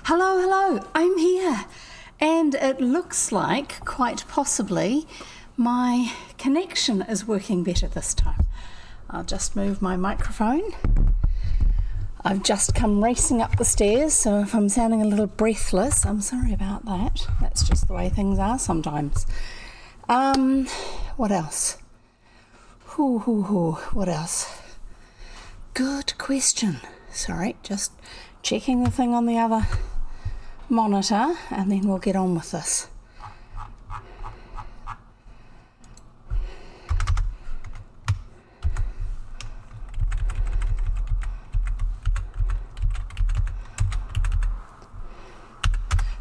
Hello, hello, I'm here. And it looks like, quite possibly, my connection is working better this time. I'll just move my microphone. I've just come racing up the stairs, so if I'm sounding a little breathless, I'm sorry about that. That's just the way things are sometimes. What else? What else? Good question. Sorry, just checking the thing on the other monitor, and then we'll get on with this.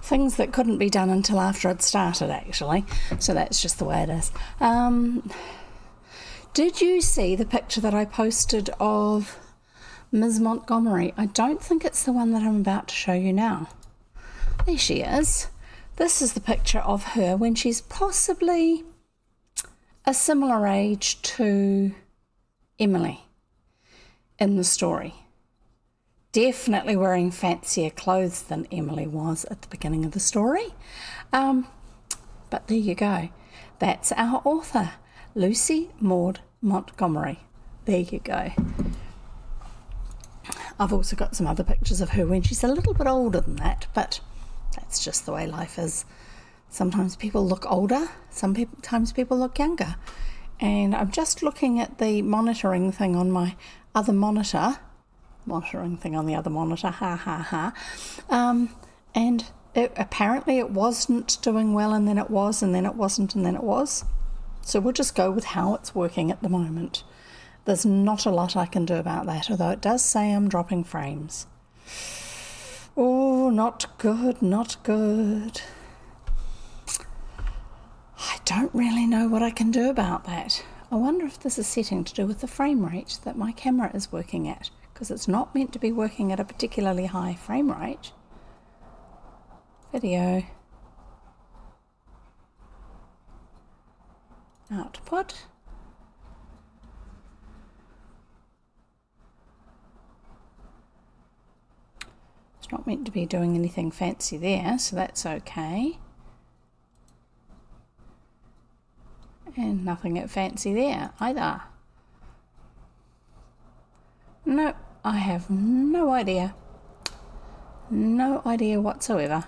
Things that couldn't be done until after I'd started, actually, so that's just the way it is. Did you see the picture that I posted of Ms. Montgomery? I don't think it's the one that I'm about to show you now. There she is. This is the picture of her when she's possibly a similar age to Emily in the story. Definitely wearing fancier clothes than Emily was at the beginning of the story. But there you go. That's our author, Lucy Maud Montgomery. There you go. I've also got some other pictures of her when she's a little bit older than that, but that's just the way life is. Sometimes people look older, sometimes people look younger. And I'm just looking at the monitoring thing on my other monitor. And apparently it wasn't doing well, and then it was, and then it wasn't, and then it was. So we'll just go with how it's working at the moment. There's not a lot I can do about that, although it does say I'm dropping frames. Oh, not good, not good. I don't really know what I can do about that. I wonder if there's a setting to do with the frame rate that my camera is working at, because it's not meant to be working at a particularly high frame rate. Video. Output. It's not meant to be doing anything fancy there, so that's okay. And nothing fancy there either. No, I have no idea. No idea whatsoever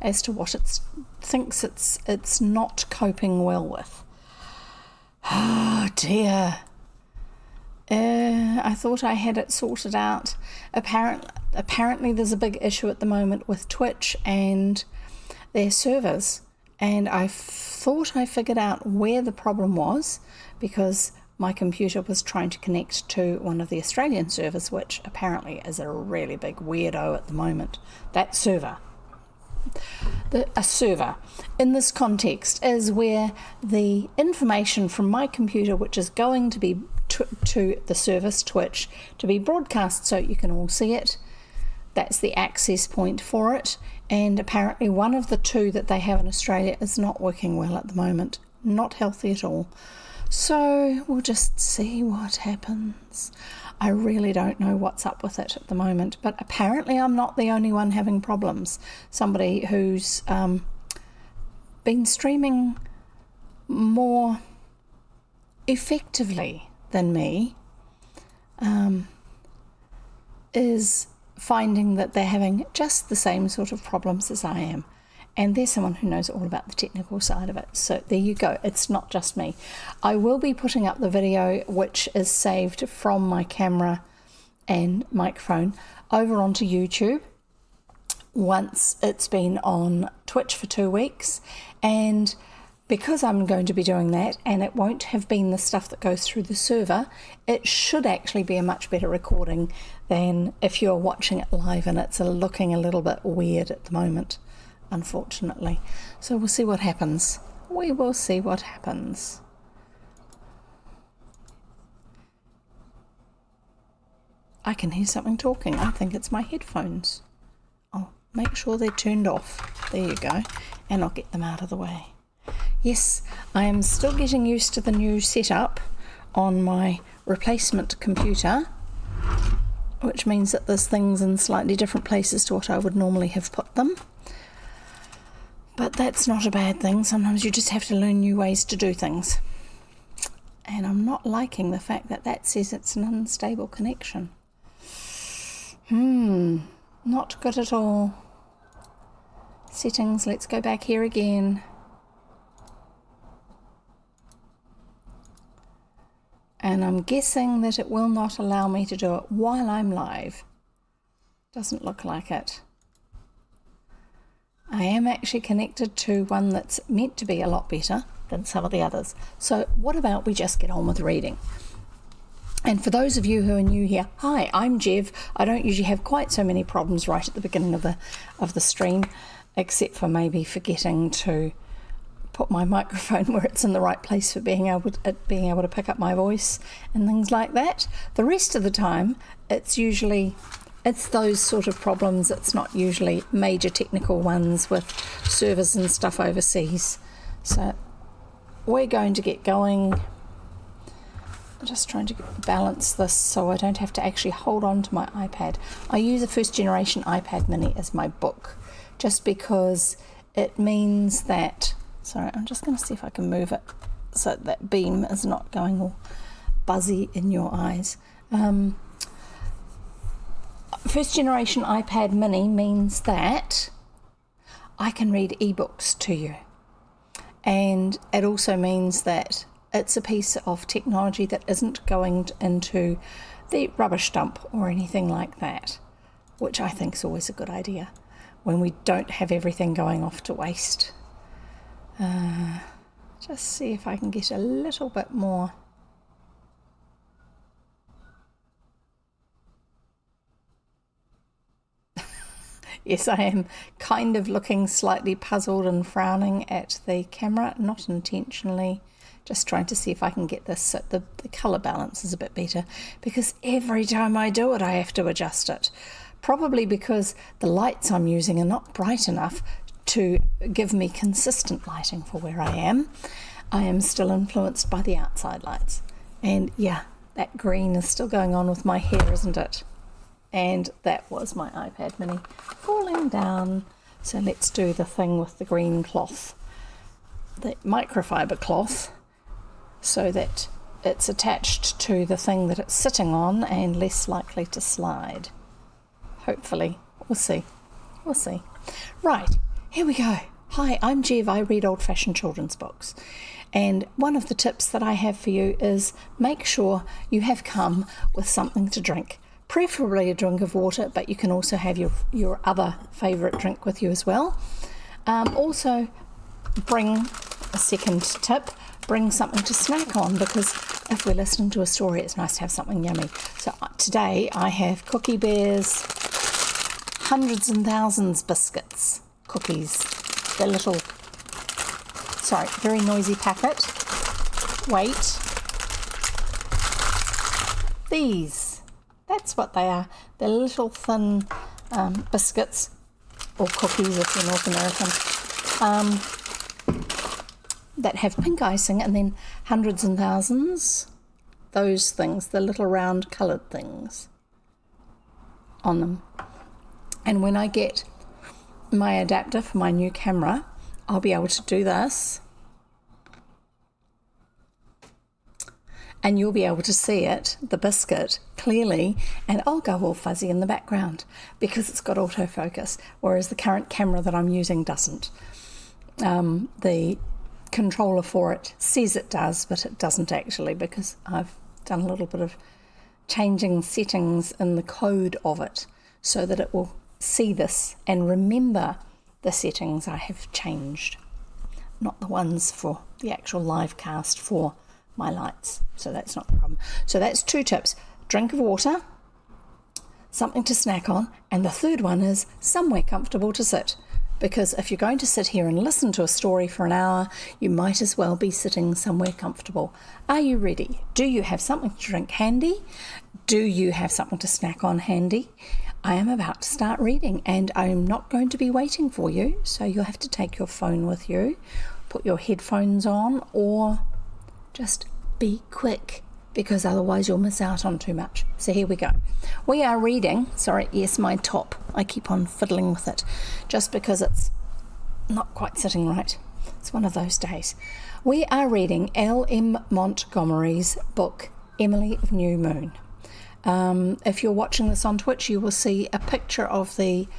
as to what it thinks it's not coping well with. Oh dear. I thought I had it sorted out. Apparently there's a big issue at the moment with Twitch and their servers, and I thought I figured out where the problem was, because my computer was trying to connect to one of the Australian servers, which apparently is a really big weirdo at the moment. That server. A server in this context is where the information from my computer, which is going to be to the service Twitch to be broadcast so you can all see it, that's the access point for it, and apparently one of the two that they have in Australia is not working well at the moment, not healthy at all. So we'll just see what happens. I really don't know what's up with it at the moment, but apparently I'm not the only one having problems. Somebody who's been streaming more effectively than me is finding that they're having just the same sort of problems as I am. And there's someone who knows all about the technical side of it. So there you go. It's not just me. I will be putting up the video, which is saved from my camera and microphone, over onto YouTube once it's been on Twitch for 2 weeks. And because I'm going to be doing that, and it won't have been the stuff that goes through the server, it should actually be a much better recording than if you're watching it live and it's looking a little bit weird at the moment, unfortunately. So we'll see what happens. We will see what happens. I can hear something talking. I think it's my headphones. I'll make sure they're turned off. There you go. And I'll get them out of the way. Yes, I am still getting used to the new setup on my replacement computer. which means that there's things in slightly different places to what I would normally have put them. But that's not a bad thing. Sometimes you just have to learn new ways to do things. And I'm not liking the fact that that says it's an unstable connection. Not good at all. Settings, let's go back here again. And I'm guessing that it will not allow me to do it while I'm live. Doesn't look like it. I am actually connected to one that's meant to be a lot better than some of the others. So what about we just get on with reading? And for those of you who are new here, hi, I'm Jev. I don't usually have quite so many problems right at the beginning of the stream, except for maybe forgetting to put my microphone where it's in the right place for being able to pick up my voice and things like that. The rest of the time, it's those sort of problems. It's not usually major technical ones with servers and stuff overseas. So we're going to get going. I'm just trying to balance this so I don't have to actually hold on to my iPad. I use a first generation iPad mini as my book, just because it means that, sorry, I'm just going to see if I can move it so that beam is not going all buzzy in your eyes. First generation iPad mini means that I can read ebooks to you. And it also means that it's a piece of technology that isn't going into the rubbish dump or anything like that, which I think is always a good idea when we don't have everything going off to waste. Just see if I can get a little bit more. Yes, I am kind of looking slightly puzzled and frowning at the camera, not intentionally, just trying to see if I can get this so the colour balance is a bit better, because every time I do it I have to adjust it. Probably because the lights I'm using are not bright enough to give me consistent lighting for where I am. I am still influenced by the outside lights. And yeah, that green is still going on with my hair, isn't it? And that was my iPad mini falling down. So let's do the thing with the green cloth, the microfiber cloth, so that it's attached to the thing that it's sitting on and less likely to slide. Hopefully. We'll see. Right, here we go. Hi, I'm Jev. I read old-fashioned children's books. And one of the tips that I have for you is make sure you have come with something to drink. Preferably a drink of water, but you can also have your other favourite drink with you as well. Also, bring a second tip, bring something to snack on, because if we're listening to a story, it's nice to have something yummy. So today I have Cookie Bear's Hundreds and Thousands biscuits, cookies. They're little, very noisy packet. Wait. These. That's what they are. They're little thin biscuits, or cookies if you're North American, that have pink icing and then hundreds and thousands, those things, the little round coloured things on them. And when I get my adapter for my new camera, I'll be able to do this. And you'll be able to see it, the biscuit, clearly, and I'll go all fuzzy in the background because it's got autofocus, whereas the current camera that I'm using doesn't. The controller for it says it does, but it doesn't actually, because I've done a little bit of changing settings in the code of it so that it will see this and remember the settings I have changed, not the ones for the actual live cast for my lights. So that's not the problem. So that's 2 tips: drink of water, something to snack on, and the third one is somewhere comfortable to sit, because if you're going to sit here and listen to a story for an hour, you might as well be sitting somewhere comfortable. Are you ready? Do you have something to drink handy? Do you have something to snack on handy? I am about to start reading, and I'm not going to be waiting for you, so you'll have to take your phone with you, put your headphones on, or just be quick. because otherwise you'll miss out on too much. So here we go. We are reading, my top. I keep on fiddling with it just because it's not quite sitting right. It's one of those days. We are reading L.M. Montgomery's book, Emily of New Moon. If you're watching this on Twitch, you will see a picture of the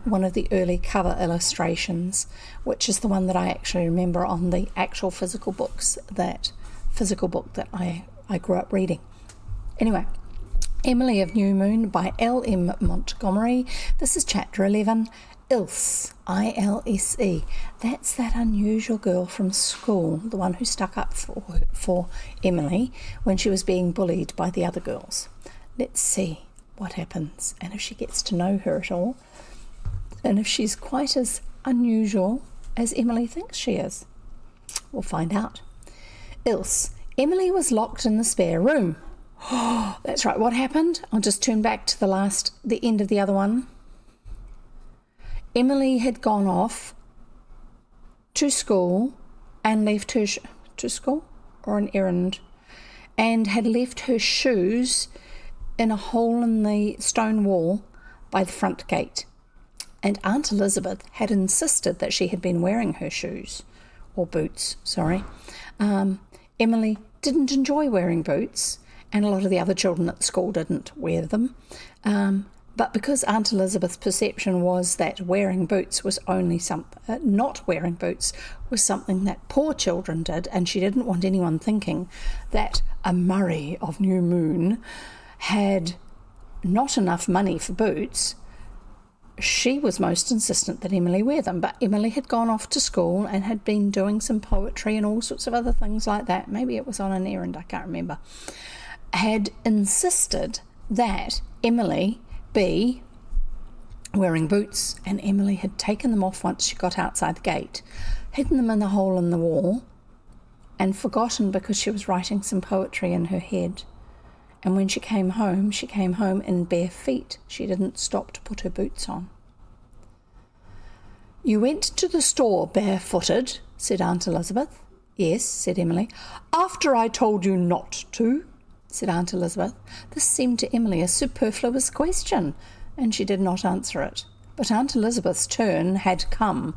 one of the early cover illustrations, which is the one that I actually remember on the actual physical book that I grew up reading. Anyway, Emily of New Moon by L.M. Montgomery. This is chapter 11, Ilse, I-L-S-E. That's that unusual girl from school, the one who stuck up for Emily when she was being bullied by the other girls. Let's see what happens and if she gets to know her at all, and if she's quite as unusual as Emily thinks she is. We'll find out. Ilse. Emily was locked in the spare room. Oh, that's right. What happened? I'll just turn back to the end of the other one. Emily had gone off to school and left her to school or an errand, and had left her shoes in a hole in the stone wall by the front gate. And Aunt Elizabeth had insisted that she had been wearing her shoes, or boots, Emily didn't enjoy wearing boots, and a lot of the other children at the school didn't wear them. But because Aunt Elizabeth's perception was that wearing boots was only not wearing boots was something that poor children did, and she didn't want anyone thinking that a Murray of New Moon had not enough money for boots, she was most insistent that Emily wear them. But Emily had gone off to school and had been doing some poetry and all sorts of other things like that. Maybe it was on an errand, I can't remember. Had insisted that Emily be wearing boots, and Emily had taken them off once she got outside the gate, hidden them in the hole in the wall, and forgotten because she was writing some poetry in her head. And when she came home in bare feet. She didn't stop to put her boots on. "You went to the store barefooted," said Aunt Elizabeth. "Yes," said Emily. "After I told you not to," said Aunt Elizabeth. This seemed to Emily a superfluous question, and she did not answer it. But Aunt Elizabeth's turn had come.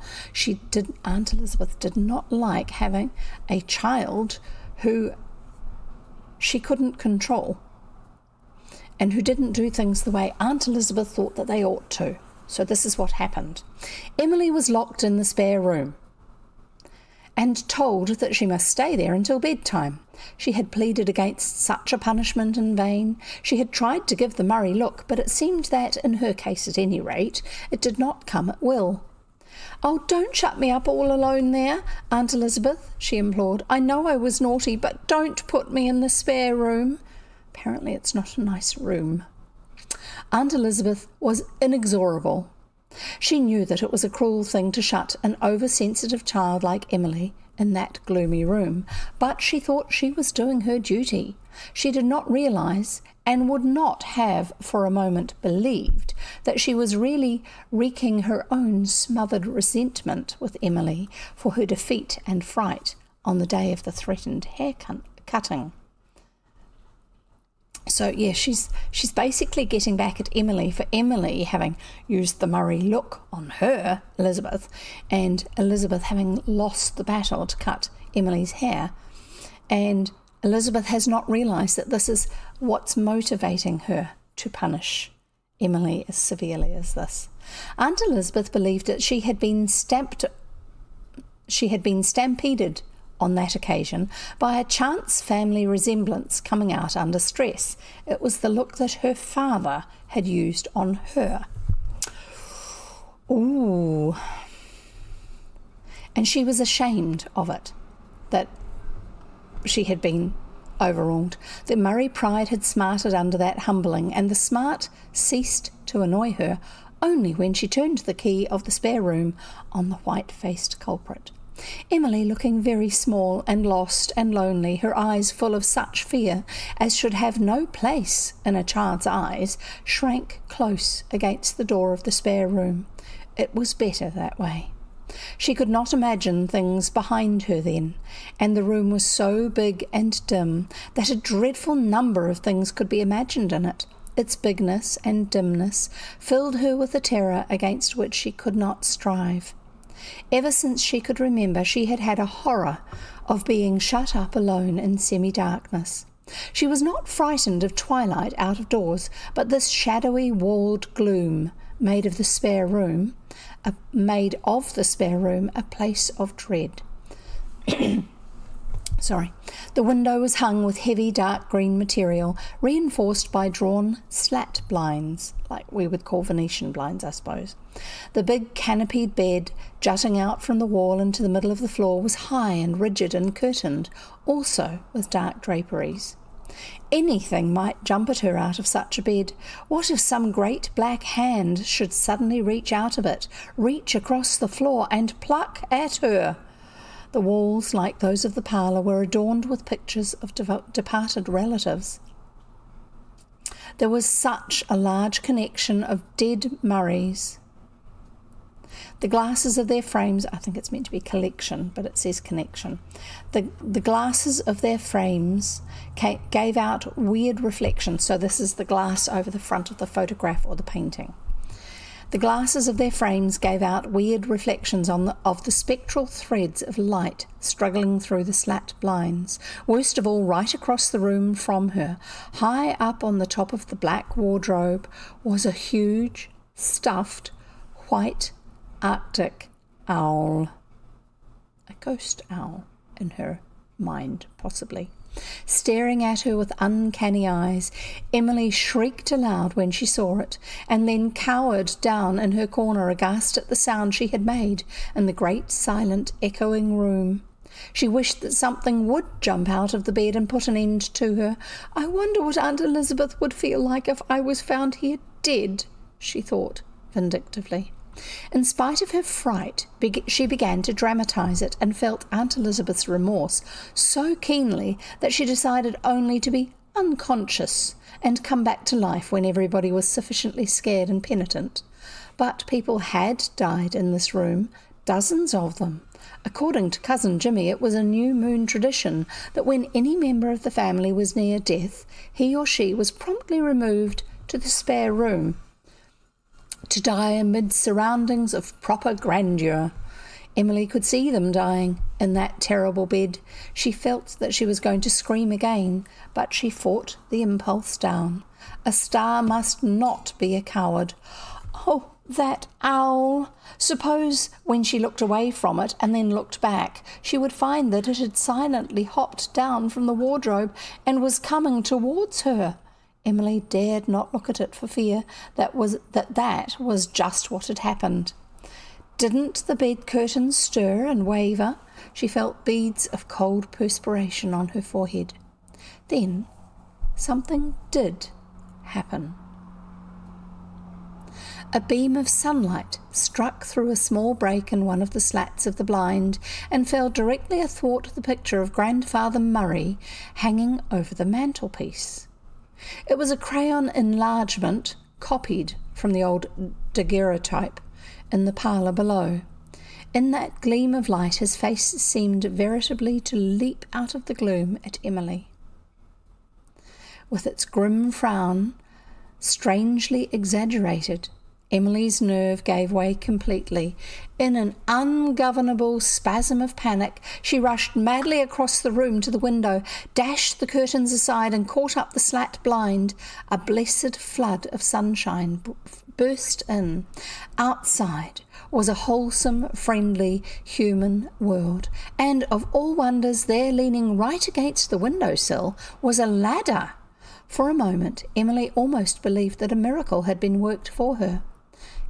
Aunt Elizabeth did not like having a child who she couldn't control, and who didn't do things the way Aunt Elizabeth thought that they ought to. So this is what happened. Emily was locked in the spare room and told that she must stay there until bedtime. She had pleaded against such a punishment in vain. She had tried to give the Murray look, but it seemed that, in her case at any rate, it did not come at will. "Oh, don't shut me up all alone there, Aunt Elizabeth," she implored. "I know I was naughty, but don't put me in the spare room." Apparently it's not a nice room. Aunt Elizabeth was inexorable. She knew that it was a cruel thing to shut an oversensitive child like Emily in that gloomy room, but she thought she was doing her duty. She did not realise, and would not have for a moment believed, that she was really wreaking her own smothered resentment with Emily for her defeat and fright on the day of the threatened hair cutting. So yeah, she's basically getting back at Emily for Emily having used the Murray look on her, Elizabeth, and Elizabeth having lost the battle to cut Emily's hair. And Elizabeth has not realised that this is what's motivating her to punish Emily as severely as this. Aunt Elizabeth believed that she had been stampeded on that occasion by a chance family resemblance coming out under stress. It was the look that her father had used on her. Ooh. And she was ashamed of it, that she had been overruled. The Murray pride had smarted under that humbling, and the smart ceased to annoy her only when she turned the key of the spare room on the white-faced culprit. Emily, looking very small and lost and lonely, her eyes full of such fear as should have no place in a child's eyes, shrank close against the door of the spare room. It was better that way. She could not imagine things behind her then, and the room was so big and dim that a dreadful number of things could be imagined in it. Its bigness and dimness filled her with a terror against which she could not strive. Ever since she could remember, she had had a horror of being shut up alone in semi-darkness. She was not frightened of twilight out of doors, but this shadowy walled gloom made of the spare room a place of dread. The window was hung with heavy dark green material, reinforced by drawn slat blinds, like we would call Venetian blinds, I suppose. The big canopied bed, jutting out from the wall into the middle of the floor, was high and rigid and curtained, also with dark draperies. Anything might jump at her out of such a bed. What if some great black hand should suddenly reach out of it, reach across the floor, and pluck at her? The walls, like those of the parlour, were adorned with pictures of departed relatives. There was such a large connection of dead Murrays. The glasses of their frames, I think it's meant to be collection, but it says connection. The glasses of their frames gave out weird reflections. So this is the glass over the front of the photograph or the painting. The glasses of their frames gave out weird reflections of the spectral threads of light struggling through the slat blinds. Worst of all, right across the room from her, high up on the top of the black wardrobe, was a huge, stuffed, white Arctic owl. A ghost owl in her mind, possibly. Staring at her with uncanny eyes, Emily shrieked aloud when she saw it, and then cowered down in her corner, aghast at the sound she had made in the great, silent, echoing room. She wished that something would jump out of the bed and put an end to her. "I wonder what Aunt Elizabeth would feel like if I was found here dead," she thought vindictively. In spite of her fright, she began to dramatise it, and felt Aunt Elizabeth's remorse so keenly that she decided only to be unconscious and come back to life when everybody was sufficiently scared and penitent. But people had died in this room, dozens of them. According to Cousin Jimmy, it was a new moon tradition that when any member of the family was near death, he or she was promptly removed to the spare room to die amid surroundings of proper grandeur. Emily could see them dying in that terrible bed. She felt that she was going to scream again, but she fought the impulse down. A star must not be a coward. Oh, that owl! Suppose when she looked away from it and then looked back, she would find that it had silently hopped down from the wardrobe and was coming towards her. Emily dared not look at it for fear that was just what had happened. Didn't the bed curtains stir and waver? She felt beads of cold perspiration on her forehead. Then something did happen. A beam of sunlight struck through a small break in one of the slats of the blind and fell directly athwart the picture of Grandfather Murray hanging over the mantelpiece. It was a crayon enlargement copied from the old daguerreotype in the parlour below. In that gleam of light his face seemed veritably to leap out of the gloom at Emily. With its grim frown, strangely exaggerated, Emily's nerve gave way completely. In an ungovernable spasm of panic, she rushed madly across the room to the window, dashed the curtains aside and caught up the slat blind. A blessed flood of sunshine burst in. Outside was a wholesome, friendly, human world, and of all wonders, there, leaning right against the windowsill, was a ladder. For a moment, Emily almost believed that a miracle had been worked for her.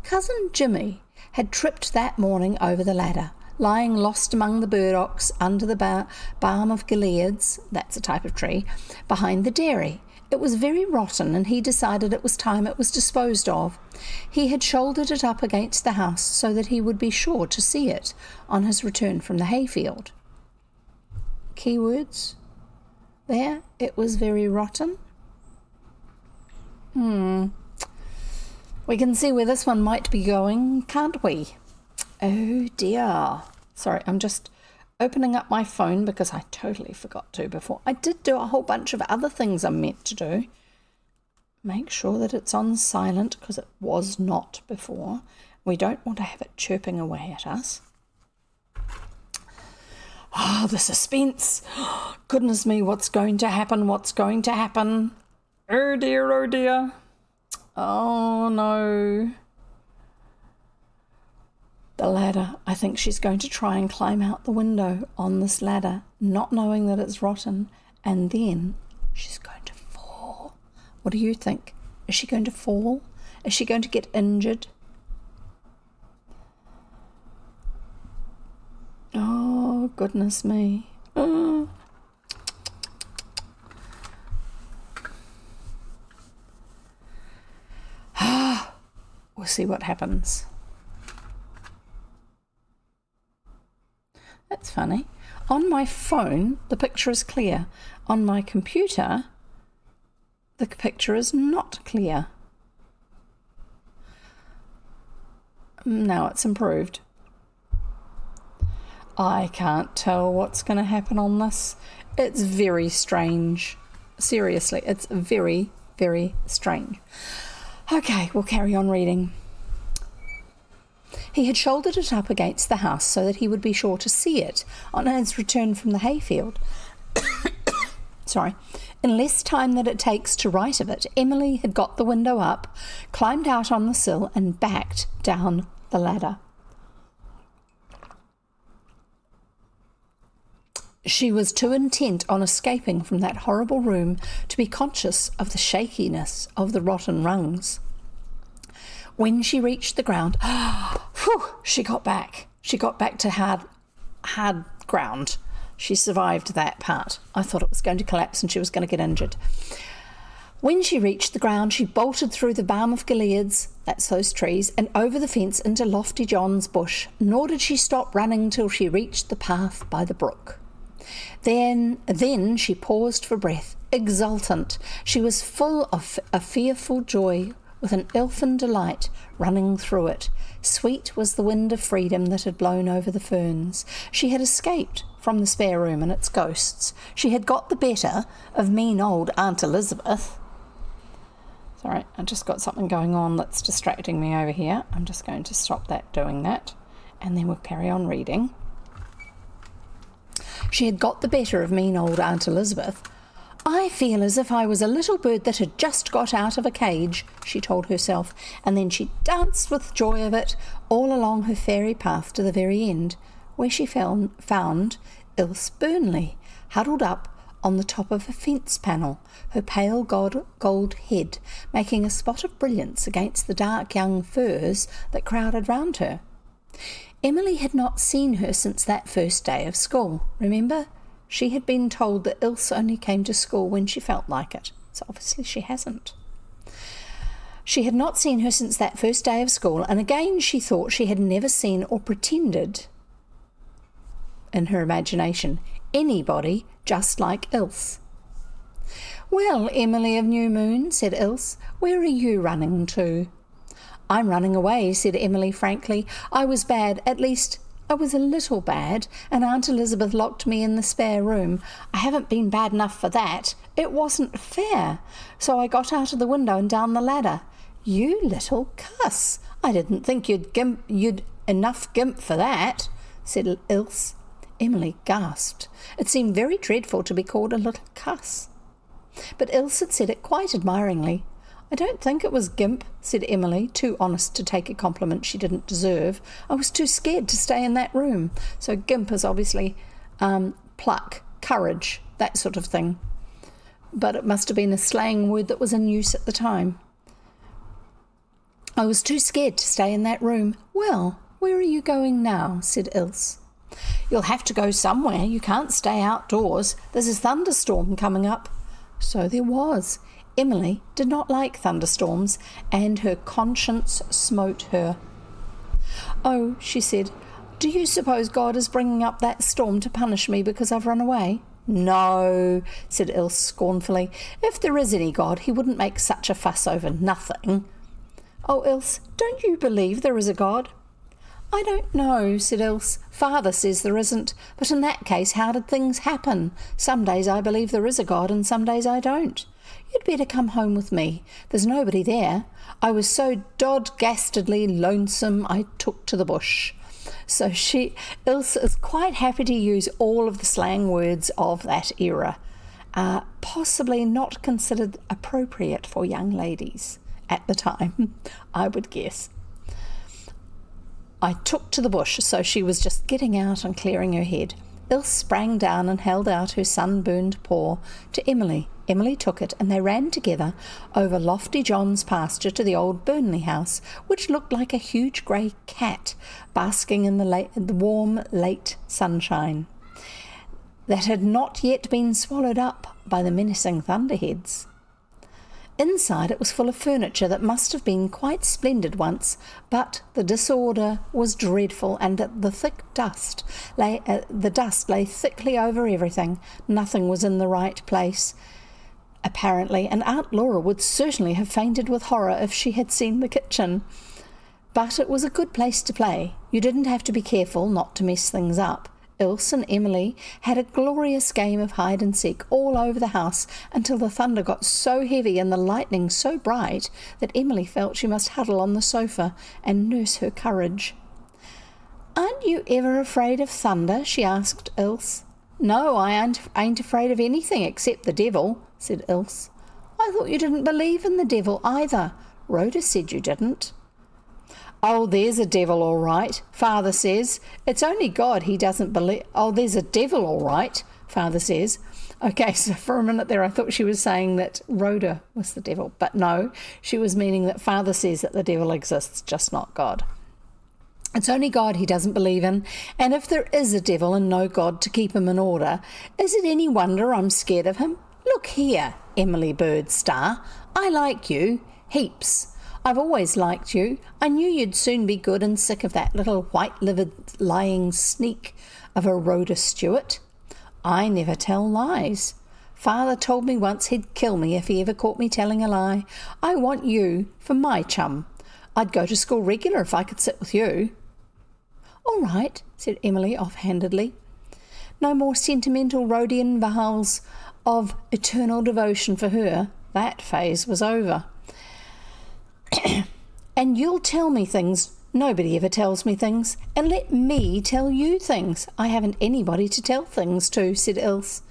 Cousin Jimmy had tripped that morning over the ladder, lying lost among the burdocks under the balm of Gileads, that's a type of tree, behind the dairy. It was very rotten, and he decided it was time it was disposed of. He had shouldered it up against the house so that he would be sure to see it on his return from the hayfield. Keywords there, it was very rotten. We can see where this one might be going, can't we? Oh dear. Sorry, I'm just opening up my phone because I totally forgot to before. I did do a whole bunch of other things I'm meant to do. Make sure that it's on silent because it was not before. We don't want to have it chirping away at us. Oh, the suspense. Goodness me, what's going to happen? What's going to happen? Oh dear, oh dear. Oh no. The ladder. I think she's going to try and climb out the window on this ladder, not knowing that it's rotten, and then she's going to fall. What do you think? Is she going to fall? Is she going to get injured? Oh, goodness me. We'll see what happens. That's funny. On my phone, the picture is clear. On my computer, the picture is not clear. Now it's improved. I can't tell what's going to happen on this. It's very strange. Seriously, it's very, very strange. Okay, we'll carry on reading. He had shouldered it up against the house so that he would be sure to see it on his return from the hayfield. In less time than it takes to write of it, Emily had got the window up, climbed out on the sill, and backed down the ladder. She was too intent on escaping from that horrible room to be conscious of the shakiness of the rotten rungs. When she reached the ground, she got back. She got back to hard ground. She survived that part. I thought it was going to collapse and she was going to get injured. When she reached the ground, she bolted through the balm of Gilead's, that's those trees, and over the fence into Lofty John's bush, nor did she stop running till she reached the path by the brook. Then she paused for breath, exultant. She was full of a fearful joy, with an elfin delight running through it. Sweet was the wind of freedom that had blown over the ferns. She had escaped from the spare room and its ghosts. She had got the better of mean old Aunt Elizabeth. Sorry, I just got something going on that's distracting me over here. I'm just going to stop doing that, and then we'll carry on reading. She had got the better of mean old Aunt Elizabeth. I feel as if I was a little bird that had just got out of a cage, she told herself, and then she danced with joy of it all along her fairy path to the very end, where she found Ilse Burnley, huddled up on the top of a fence panel, her pale gold head making a spot of brilliance against the dark young firs that crowded round her. Emily had not seen her since that first day of school. Remember? She had been told that Ilse only came to school when she felt like it, so obviously she hasn't. She had not seen her since that first day of school, and again she thought she had never seen or pretended, in her imagination, anybody just like Ilse. "Well, Emily of New Moon," said Ilse, "where are you running to?" "I'm running away," said Emily frankly. "I was bad, at least I was a little bad, and Aunt Elizabeth locked me in the spare room. I haven't been bad enough for that. It wasn't fair. So I got out of the window and down the ladder." "You little cuss! I didn't think you'd enough gimp for that," said Ilse. Emily gasped. It seemed very dreadful to be called a little cuss. But Ilse had said it quite admiringly. "I don't think it was gimp," said Emily, too honest to take a compliment she didn't deserve. "I was too scared to stay in that room." So gimp is obviously pluck, courage, that sort of thing. But it must have been a slang word that was in use at the time. "I was too scared to stay in that room." "Well, where are you going now?" said Ilse. "You'll have to go somewhere. You can't stay outdoors. There's a thunderstorm coming up." So there was. Emily did not like thunderstorms, and her conscience smote her. "Oh," she said, "do you suppose God is bringing up that storm to punish me because I've run away?" "No," said Ilse scornfully. "If there is any God, he wouldn't make such a fuss over nothing." "Oh, Ilse, don't you believe there is a God?" I don't know, said Ilse. Father says there isn't, but in that case, how did things happen? Some days I believe there is a God and some days I don't. You'd better come home with me. There's nobody there. I was so dod-gastedly lonesome I took to the bush. So Ilse is quite happy to use all of the slang words of that era, possibly not considered appropriate for young ladies at the time, I would guess. I took to the bush, so she was just getting out and clearing her head. Ilse sprang down and held out her sunburned paw to Emily. Emily took it, and they ran together over Lofty John's pasture to the old Burnley house, which looked like a huge grey cat basking in the warm late sunshine that had not yet been swallowed up by the menacing thunderheads. Inside it was full of furniture that must have been quite splendid once, but the disorder was dreadful, and the dust lay thickly over everything. Nothing was in the right place, apparently, and Aunt Laura would certainly have fainted with horror if she had seen the kitchen. But it was a good place to play. You didn't have to be careful not to mess things up. Ilse and Emily had a glorious game of hide-and-seek all over the house until the thunder got so heavy and the lightning so bright that Emily felt she must huddle on the sofa and nurse her courage. "Aren't you ever afraid of thunder?" she asked Ilse. "No, I ain't afraid of anything except the devil," said Ilse. "I thought you didn't believe in the devil either. Rhoda said you didn't." "Oh, there's a devil all right, Father says. It's only God he doesn't believe. Oh, there's a devil all right, Father says." Okay, so for a minute there I thought she was saying that Rhoda was the devil, but no, she was meaning that Father says that the devil exists, just not God. It's only God he doesn't believe in, and if there is a devil and no God to keep him in order, is it any wonder I'm scared of him? Look here, Emily Birdstar, I like you, heaps. I've always liked you. I knew you'd soon be good and sick of that little white-livered lying sneak of a Rhoda Stewart. I never tell lies. Father told me once he'd kill me if he ever caught me telling a lie. I want you for my chum. I'd go to school regular if I could sit with you." "All right," said Emily offhandedly. No more sentimental Rhodian vows of eternal devotion for her. That phase was over. "And you'll tell me things. Nobody ever tells me things. And let me tell you things. I haven't anybody to tell things to," said Ilse.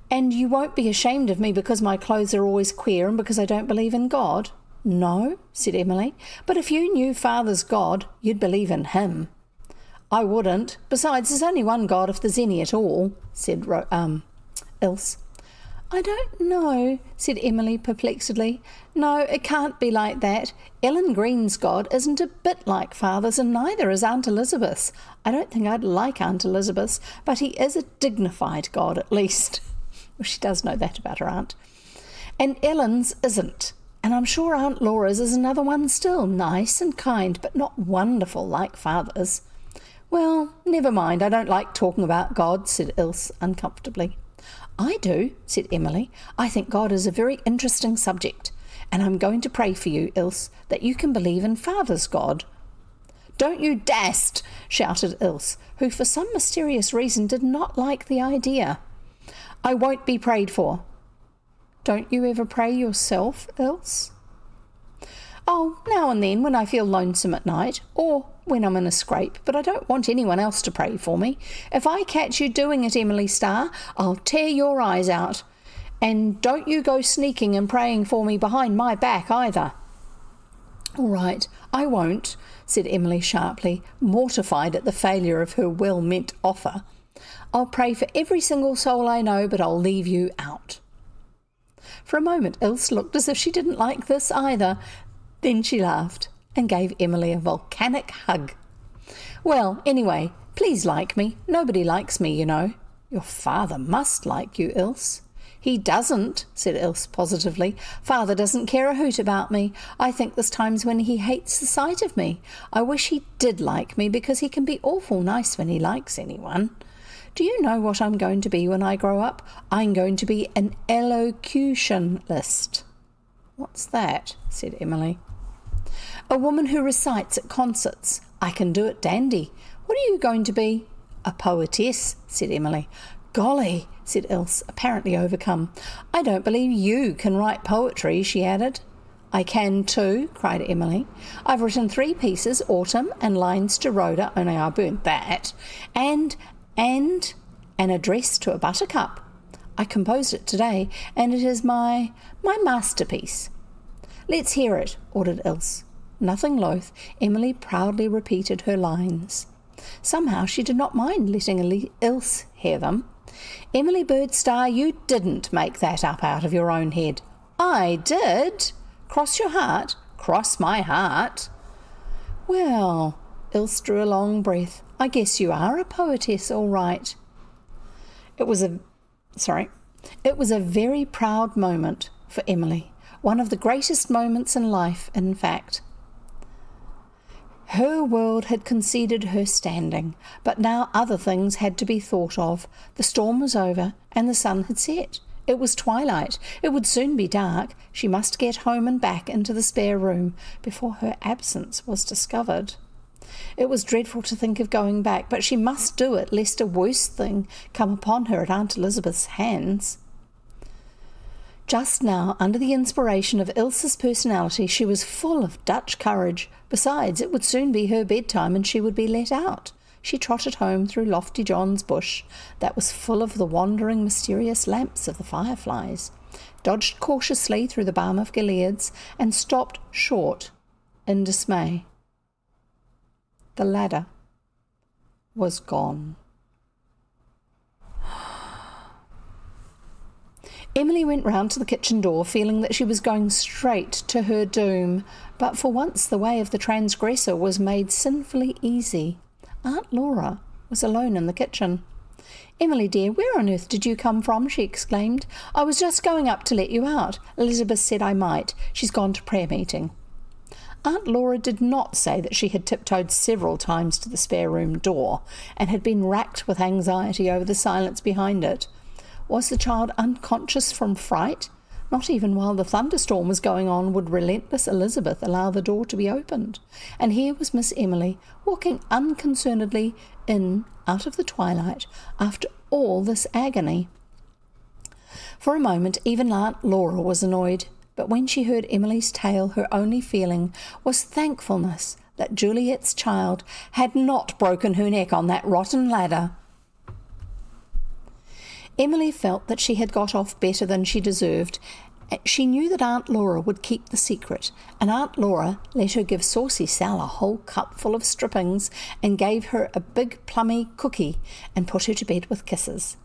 "And you won't be ashamed of me because my clothes are always queer and because I don't believe in God?" "No," said Emily. "But if you knew Father's God, you'd believe in him." "I wouldn't. Besides, there's only one God if there's any at all," said Ilse. "I don't know," said Emily perplexedly. "No, it can't be like that. Ellen Green's God isn't a bit like Father's, and neither is Aunt Elizabeth's. I don't think I'd like Aunt Elizabeth's, but he is a dignified God at least." Well, she does know that about her aunt. "And Ellen's isn't. And I'm sure Aunt Laura's is another one still, nice and kind, but not wonderful like Father's." "Well, never mind. I don't like talking about God," said Ilse uncomfortably. "I do," said Emily. "I think God is a very interesting subject, and I'm going to pray for you, Ilse, that you can believe in Father's God." "Don't you dast!" shouted Ilse, who for some mysterious reason did not like the idea. "I won't be prayed for." "Don't you ever pray yourself, Ilse?" "Oh, now and then when I feel lonesome at night, or when I'm in a scrape, but I don't want anyone else to pray for me. If I catch you doing it, Emily Starr, I'll tear your eyes out. And don't you go sneaking and praying for me behind my back either." "All right, I won't," said Emily sharply, mortified at the failure of her well-meant offer. "I'll pray for every single soul I know, but I'll leave you out." For a moment Ilse looked as if she didn't like this either. Then she laughed and gave Emily a volcanic hug. "Well, anyway, please like me. Nobody likes me, you know." "Your father must like you, Ilse." "He doesn't," said Ilse positively. "Father doesn't care a hoot about me. I think there's times when he hates the sight of me. I wish he did like me, because he can be awful nice when he likes anyone. Do you know what I'm going to be when I grow up? I'm going to be an elocutionist." "What's that?" said Emily. "A woman who recites at concerts. I can do it dandy. What are you going to be? A poetess, said Emily. Golly, said Ilse, apparently overcome. I don't believe you can write poetry, she added. I can too, cried Emily. I've written 3 pieces, Autumn and Lines to Rhoda, only I burnt that, and an address to a buttercup. I composed it today, and it is my masterpiece. Let's hear it, ordered Ilse. Nothing loath, Emily proudly repeated her lines. Somehow she did not mind letting Ilse hear them. Emily Birdstar, you didn't make that up out of your own head. I did. Cross your heart. Cross my heart. Well, Ilse drew a long breath. I guess you are a poetess, all right. It was a very proud moment for Emily. One of the greatest moments in life, in fact. Her world had conceded her standing, but now other things had to be thought of. The storm was over, and the sun had set. It was twilight. It would soon be dark. She must get home and back into the spare room before her absence was discovered. It was dreadful to think of going back, but she must do it, lest a worse thing come upon her at Aunt Elizabeth's hands. Just now, under the inspiration of Ilse's personality, she was full of Dutch courage. Besides, it would soon be her bedtime and she would be let out. She trotted home through Lofty John's bush, that was full of the wandering, mysterious lamps of the fireflies, dodged cautiously through the balm of Gileads, and stopped short in dismay. The ladder was gone. Emily went round to the kitchen door, feeling that she was going straight to her doom, but for once the way of the transgressor was made sinfully easy. Aunt Laura was alone in the kitchen. "Emily, dear, where on earth did you come from?" she exclaimed. "I was just going up to let you out. Elizabeth said I might. She's gone to prayer meeting." Aunt Laura did not say that she had tiptoed several times to the spare room door and had been racked with anxiety over the silence behind it. Was the child unconscious from fright? Not even while the thunderstorm was going on would relentless Elizabeth allow the door to be opened. And here was Miss Emily, walking unconcernedly in out of the twilight after all this agony. For a moment even Aunt Laura was annoyed, but when she heard Emily's tale her only feeling was thankfulness that Juliet's child had not broken her neck on that rotten ladder. Emily felt that she had got off better than she deserved. She knew that Aunt Laura would keep the secret, and Aunt Laura let her give Saucy Sal a whole cupful of strippings and gave her a big plummy cookie and put her to bed with kisses.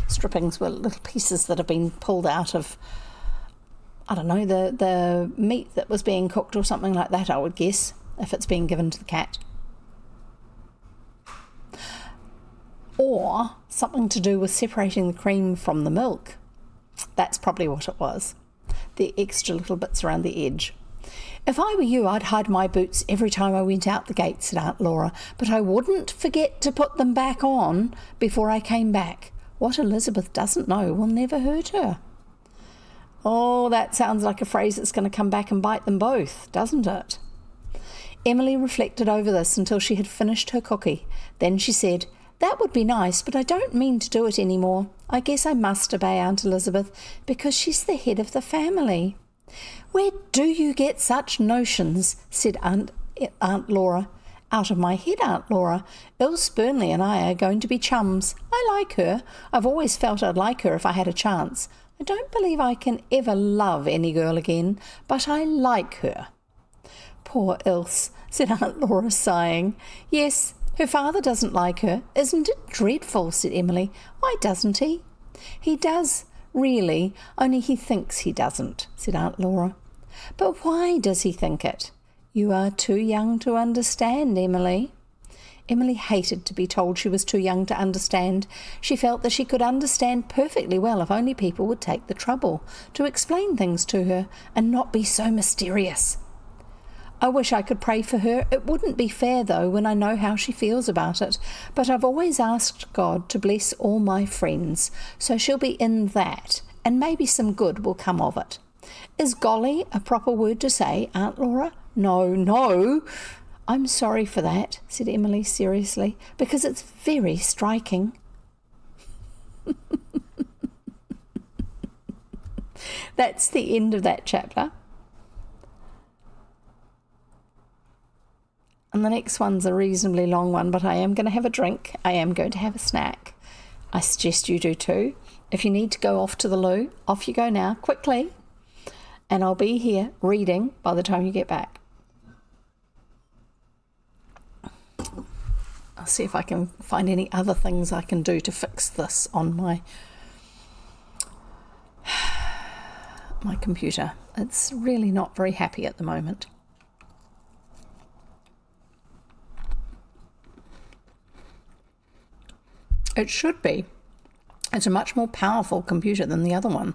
Strippings were little pieces that had been pulled out of, I don't know, the meat that was being cooked or something like that, I would guess, if it's being given to the cat. Or something to do with separating the cream from the milk. That's probably what it was. The extra little bits around the edge. "If I were you, I'd hide my boots every time I went out the gate," said Aunt Laura, "but I wouldn't forget to put them back on before I came back. What Elizabeth doesn't know will never hurt her." Oh, that sounds like a phrase that's going to come back and bite them both, doesn't it? Emily reflected over this until she had finished her cookie. Then she said, "That would be nice, but I don't mean to do it any more. I guess I must obey Aunt Elizabeth because she's the head of the family." "Where do you get such notions?" said Aunt Laura. "Out of my head, Aunt Laura. Ilse Burnley and I are going to be chums. I like her. I've always felt I'd like her if I had a chance. I don't believe I can ever love any girl again, but I like her." "Poor Ilse," said Aunt Laura, sighing. "Yes, her father doesn't like her. Isn't it dreadful?" said Emily. "Why doesn't he?" "He does, really, only he thinks he doesn't," said Aunt Laura. "But why does he think it?" "You are too young to understand, Emily." Emily hated to be told she was too young to understand. She felt that she could understand perfectly well if only people would take the trouble to explain things to her and not be so mysterious. "I wish I could pray for her. It wouldn't be fair, though, when I know how she feels about it. But I've always asked God to bless all my friends, so she'll be in that, and maybe some good will come of it." "Is golly a proper word to say, Aunt Laura?" No. I'm sorry for that, said Emily seriously, because it's very striking. That's the end of that chapter. And the next one's a reasonably long one, but I am going to have a drink. I am going to have a snack. I suggest you do too. If you need to go off to the loo, off you go now, quickly. And I'll be here reading by the time you get back. I'll see if I can find any other things I can do to fix this on my computer. It's really not very happy at the moment. It should be. It's a much more powerful computer than the other one.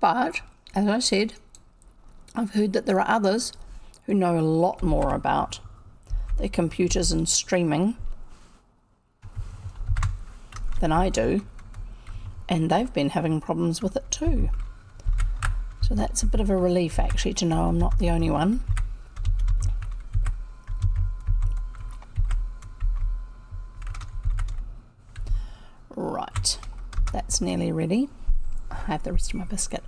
But, as I said, I've heard that there are others who know a lot more about their computers and streaming than I do, and they've been having problems with it too. So that's a bit of a relief, actually, to know I'm not the only one. Right, that's nearly ready. I have the rest of my biscuit.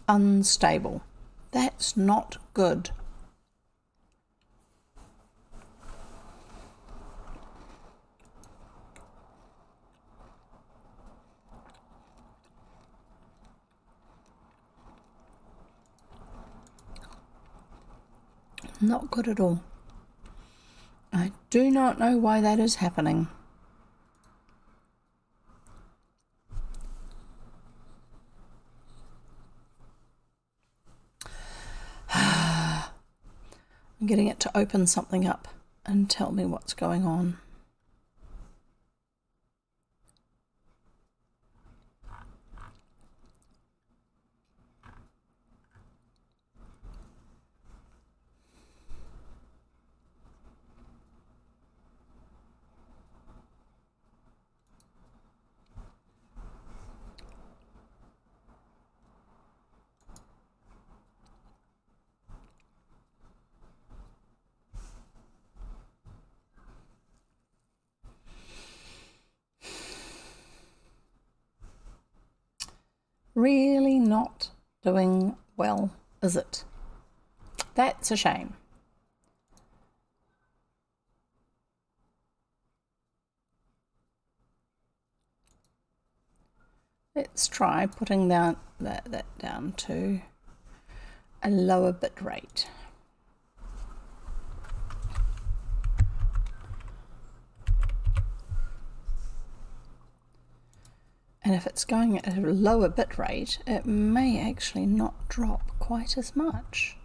Unstable. That's not good. Not good at all. I do not know why that is happening. I'm getting it to open something up and tell me what's going on. Really not doing well, is it? That's a shame. Let's try putting that down to a lower bit rate. And if it's going at a lower bit rate, it may actually not drop quite as much,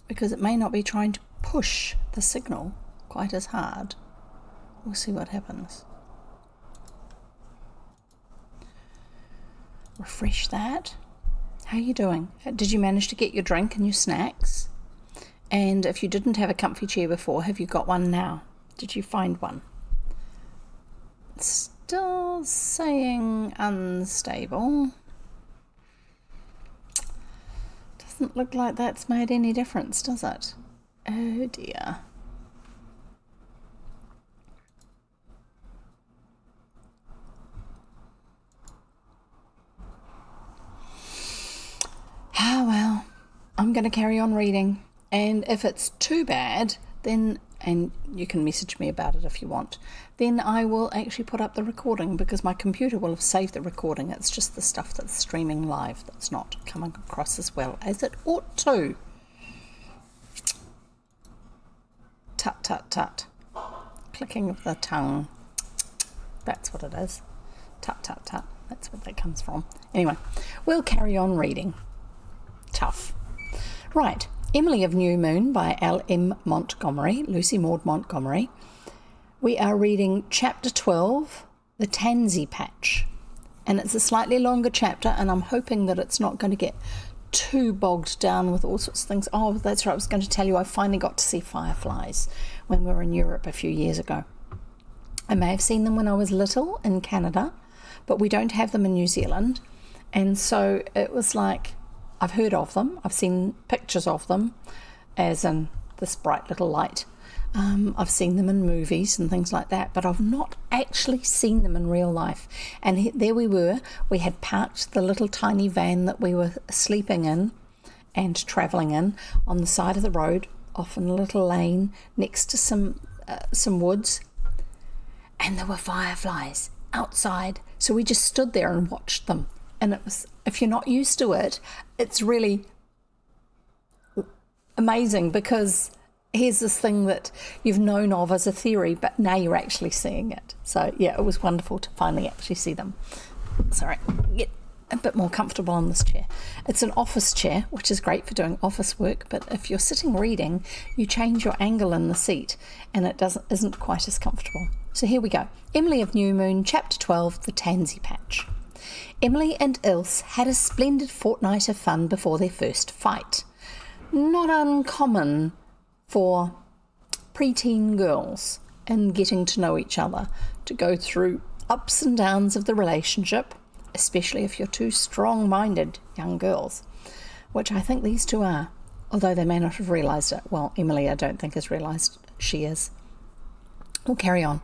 because it may not be trying to push the signal quite as hard. We'll see what happens. Refresh that. How are you doing? Did you manage to get your drink and your snacks? And if you didn't have a comfy chair before, have you got one now? Did you find one? Still saying unstable. Doesn't look like that's made any difference, does it? Oh dear. Ah, well, I'm going to carry on reading. And if it's too bad, then, and you can message me about it if you want, then I will actually put up the recording, because my computer will have saved the recording. It's just the stuff that's streaming live that's not coming across as well as it ought to. Tut, tut, tut. Clicking of the tongue. That's what it is. Tut, tut, tut. That's where that comes from. Anyway, we'll carry on reading. Tough. Right. Emily of New Moon by L.M. Montgomery, Lucy Maud Montgomery. We are reading Chapter 12, The Tansy Patch. And it's a slightly longer chapter, and I'm hoping that it's not going to get too bogged down with all sorts of things. Oh, that's right, I was going to tell you I finally got to see fireflies when we were in Europe a few years ago. I may have seen them when I was little in Canada, but we don't have them in New Zealand. And so it was like, I've heard of them, I've seen pictures of them, as in this bright little light. I've seen them in movies and things like that, but I've not actually seen them in real life. And there we were, we had parked the little tiny van that we were sleeping in and travelling in on the side of the road, off in a little lane next to some woods, and there were fireflies outside. So we just stood there and watched them. And it was, if you're not used to it, it's really amazing, because here's this thing that you've known of as a theory, but now you're actually seeing it. So yeah, it was wonderful to finally actually see them. Sorry, get a bit more comfortable on this chair. It's an office chair, which is great for doing office work, but if you're sitting reading, you change your angle in the seat and it isn't quite as comfortable. So here we go. Emily of New Moon, Chapter 12, The Tansy Patch. Emily and Ilse had a splendid fortnight of fun before their first fight. Not uncommon for preteen girls and getting to know each other, to go through ups and downs of the relationship, especially if you're two strong-minded young girls, which I think these two are, although they may not have realised it. Well, Emily, I don't think, has realised she is. We'll carry on.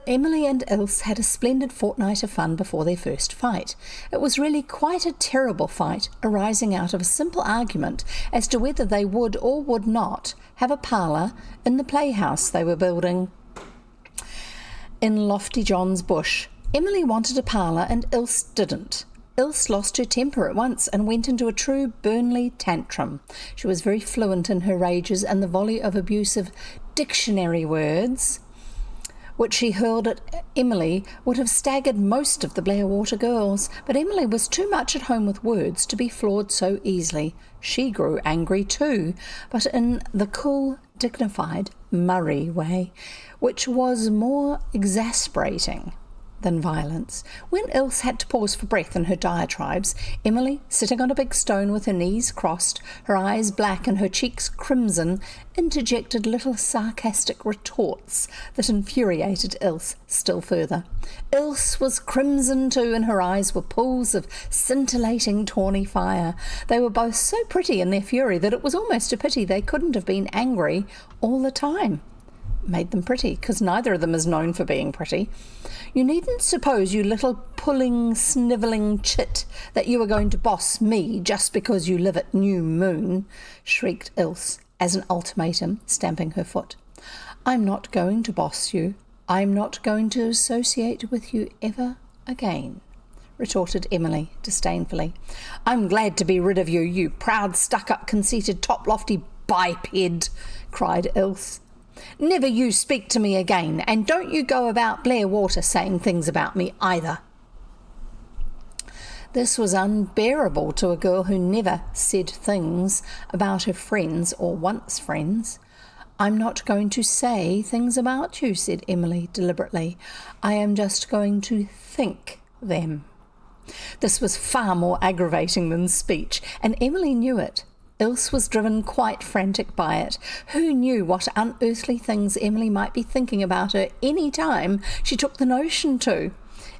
Emily and Ilse had a splendid fortnight of fun before their first fight. It was really quite a terrible fight, arising out of a simple argument as to whether they would or would not have a parlour in the playhouse they were building in Lofty John's bush. Emily wanted a parlour and Ilse didn't. Ilse lost her temper at once and went into a true Burnley tantrum. She was very fluent in her rages, and the volley of abusive dictionary words which she hurled at Emily would have staggered most of the Blairwater girls, but Emily was too much at home with words to be floored so easily. She grew angry too, but in the cool, dignified Murray way, which was more exasperating than violence. When Ilse had to pause for breath in her diatribes, Emily, sitting on a big stone with her knees crossed, her eyes black and her cheeks crimson, interjected little sarcastic retorts that infuriated Ilse still further. Ilse was crimson too, and her eyes were pools of scintillating tawny fire. They were both so pretty in their fury that it was almost a pity they couldn't have been angry all the time. Made them pretty, because neither of them is known for being pretty. You needn't suppose, you little pulling, snivelling chit, that you are going to boss me just because you live at New Moon, shrieked Ilse as an ultimatum, stamping her foot. I'm not going to boss you. I'm not going to associate with you ever again, retorted Emily disdainfully. I'm glad to be rid of you, you proud, stuck-up, conceited, top-lofty biped, cried Ilse. Never you speak to me again, and don't you go about Blairwater saying things about me either. This was unbearable to a girl who never said things about her friends or once friends. I'm not going to say things about you, said Emily deliberately. I am just going to think them. This was far more aggravating than speech, and Emily knew it. Ilse was driven quite frantic by it. Who knew what unearthly things Emily might be thinking about her any time she took the notion to?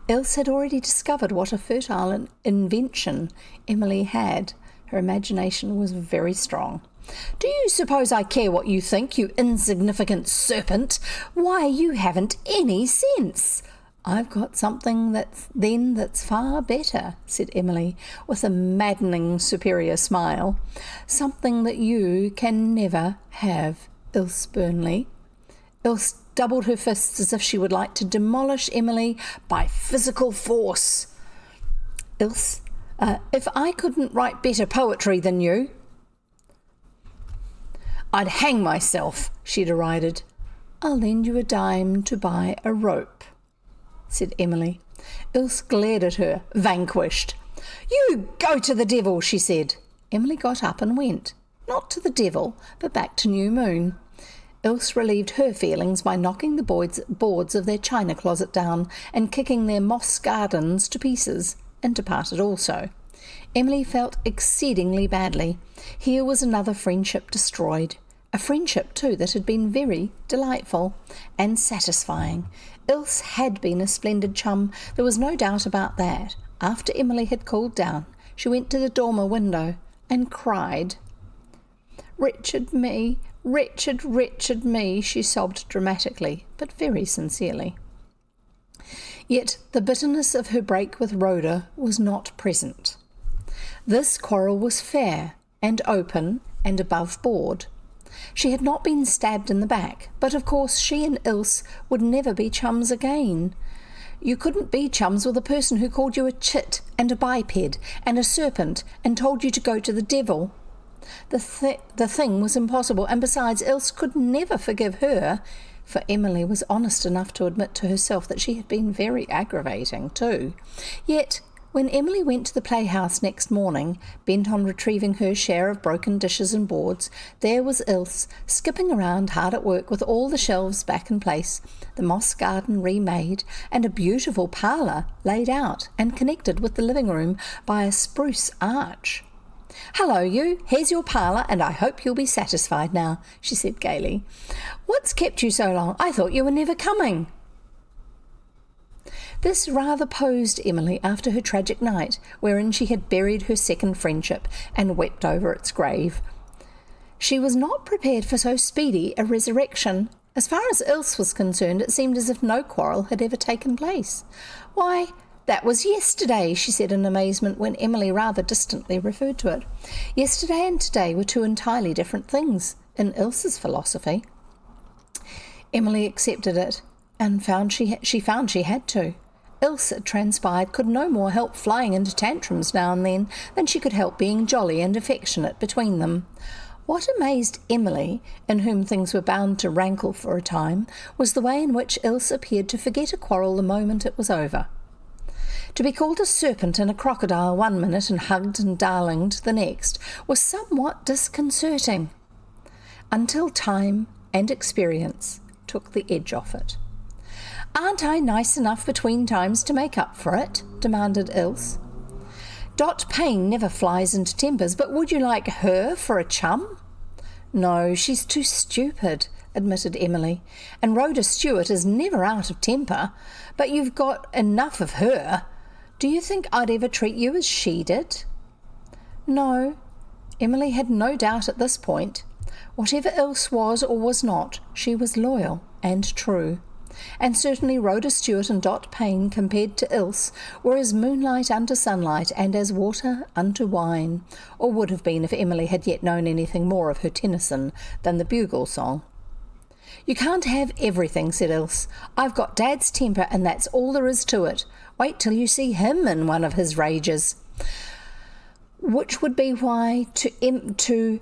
Ilse had already discovered what a fertile invention Emily had. Her imagination was very strong. Do you suppose I care what you think, you insignificant serpent? Why, you haven't any sense. I've got something that's far better, said Emily, with a maddening superior smile. Something that you can never have, Ilse Burnley. Ilse doubled her fists as if she would like to demolish Emily by physical force. Ilse, if I couldn't write better poetry than you, I'd hang myself, she derided. I'll lend you a dime to buy a rope, said Emily. Ilse glared at her, vanquished. You go to the devil, she said. Emily got up and went, not to the devil, but back to New Moon. Ilse relieved her feelings by knocking the boards of their china closet down and kicking their moss gardens to pieces, and departed also. Emily felt exceedingly badly. Here was another friendship destroyed. A friendship, too, that had been very delightful and satisfying. Ilse had been a splendid chum, there was no doubt about that. After Emily had cooled down, she went to the dormer window and cried. "Wretched me, wretched, wretched me," she sobbed dramatically, but very sincerely. Yet the bitterness of her break with Rhoda was not present. This quarrel was fair and open and above board. She had not been stabbed in the back, but of course she and Ilse would never be chums again. You couldn't be chums with a person who called you a chit and a biped and a serpent and told you to go to the devil. The thing was impossible, and besides, Ilse could never forgive her, for Emily was honest enough to admit to herself that she had been very aggravating too. Yet, when Emily went to the playhouse next morning, bent on retrieving her share of broken dishes and boards, there was Ilse, skipping around hard at work with all the shelves back in place, the moss garden remade, and a beautiful parlour laid out and connected with the living room by a spruce arch. "Hello, you. Here's your parlour, and I hope you'll be satisfied now," she said gaily. "What's kept you so long? I thought you were never coming." This rather posed Emily after her tragic night, wherein she had buried her second friendship and wept over its grave. She was not prepared for so speedy a resurrection. As far as Ilse was concerned, it seemed as if no quarrel had ever taken place. "Why, that was yesterday," she said in amazement when Emily rather distantly referred to it. Yesterday and today were two entirely different things, in Ilse's philosophy. Emily accepted it, and found she had to. Ilse, it transpired, could no more help flying into tantrums now and then than she could help being jolly and affectionate between them. What amazed Emily, in whom things were bound to rankle for a time, was the way in which Ilse appeared to forget a quarrel the moment it was over. To be called a serpent and a crocodile one minute and hugged and darlinged the next was somewhat disconcerting, until time and experience took the edge off it. "Aren't I nice enough between times to make up for it?" demanded Ilse. "Dot Payne never flies into tempers, but would you like her for a chum?" "No, she's too stupid," admitted Emily, "and Rhoda Stewart is never out of temper, but you've got enough of her. Do you think I'd ever treat you as she did?" No, Emily had no doubt at this point. Whatever Ilse was or was not, she was loyal and true. And certainly Rhoda Stewart and Dot Payne, compared to Ilse, were as moonlight unto sunlight and as water unto wine, or would have been if Emily had yet known anything more of her Tennyson than the bugle song. "You can't have everything," said Ilse. "I've got Dad's temper, and that's all there is to it. Wait till you see him in one of his rages." Which would be why, to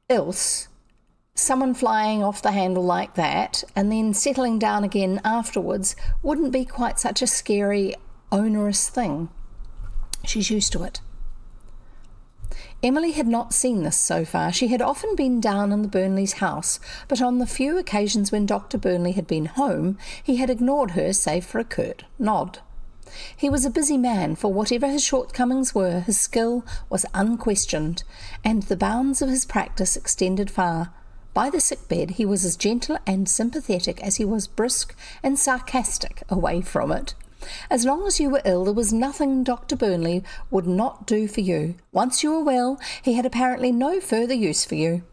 Ilse, someone flying off the handle like that and then settling down again afterwards wouldn't be quite such a scary, onerous thing. She's used to it. Emily had not seen this so far. She had often been down in the Burnleys' house, but on the few occasions when Dr. Burnley had been home, he had ignored her save for a curt nod. He was a busy man, for whatever his shortcomings were, his skill was unquestioned, and the bounds of his practice extended far. By the sick-bed he was as gentle and sympathetic as he was brisk and sarcastic away from it. As long as you were ill, there was nothing Dr. Burnley would not do for you. Once you were well, he had apparently no further use for you.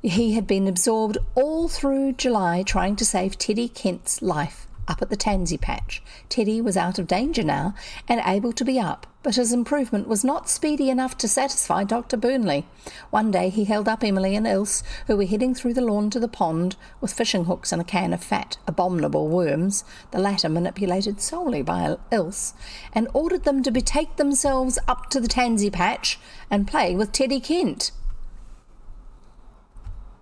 He had been absorbed all through July trying to save Teddy Kent's life up at the Tansy patch. Teddy was out of danger now and able to be up, but his improvement was not speedy enough to satisfy Dr. Burnley. One day he held up Emily and Ilse, who were heading through the lawn to the pond with fishing hooks and a can of fat, abominable worms, the latter manipulated solely by Ilse, and ordered them to betake themselves up to the Tansy patch and play with Teddy Kent.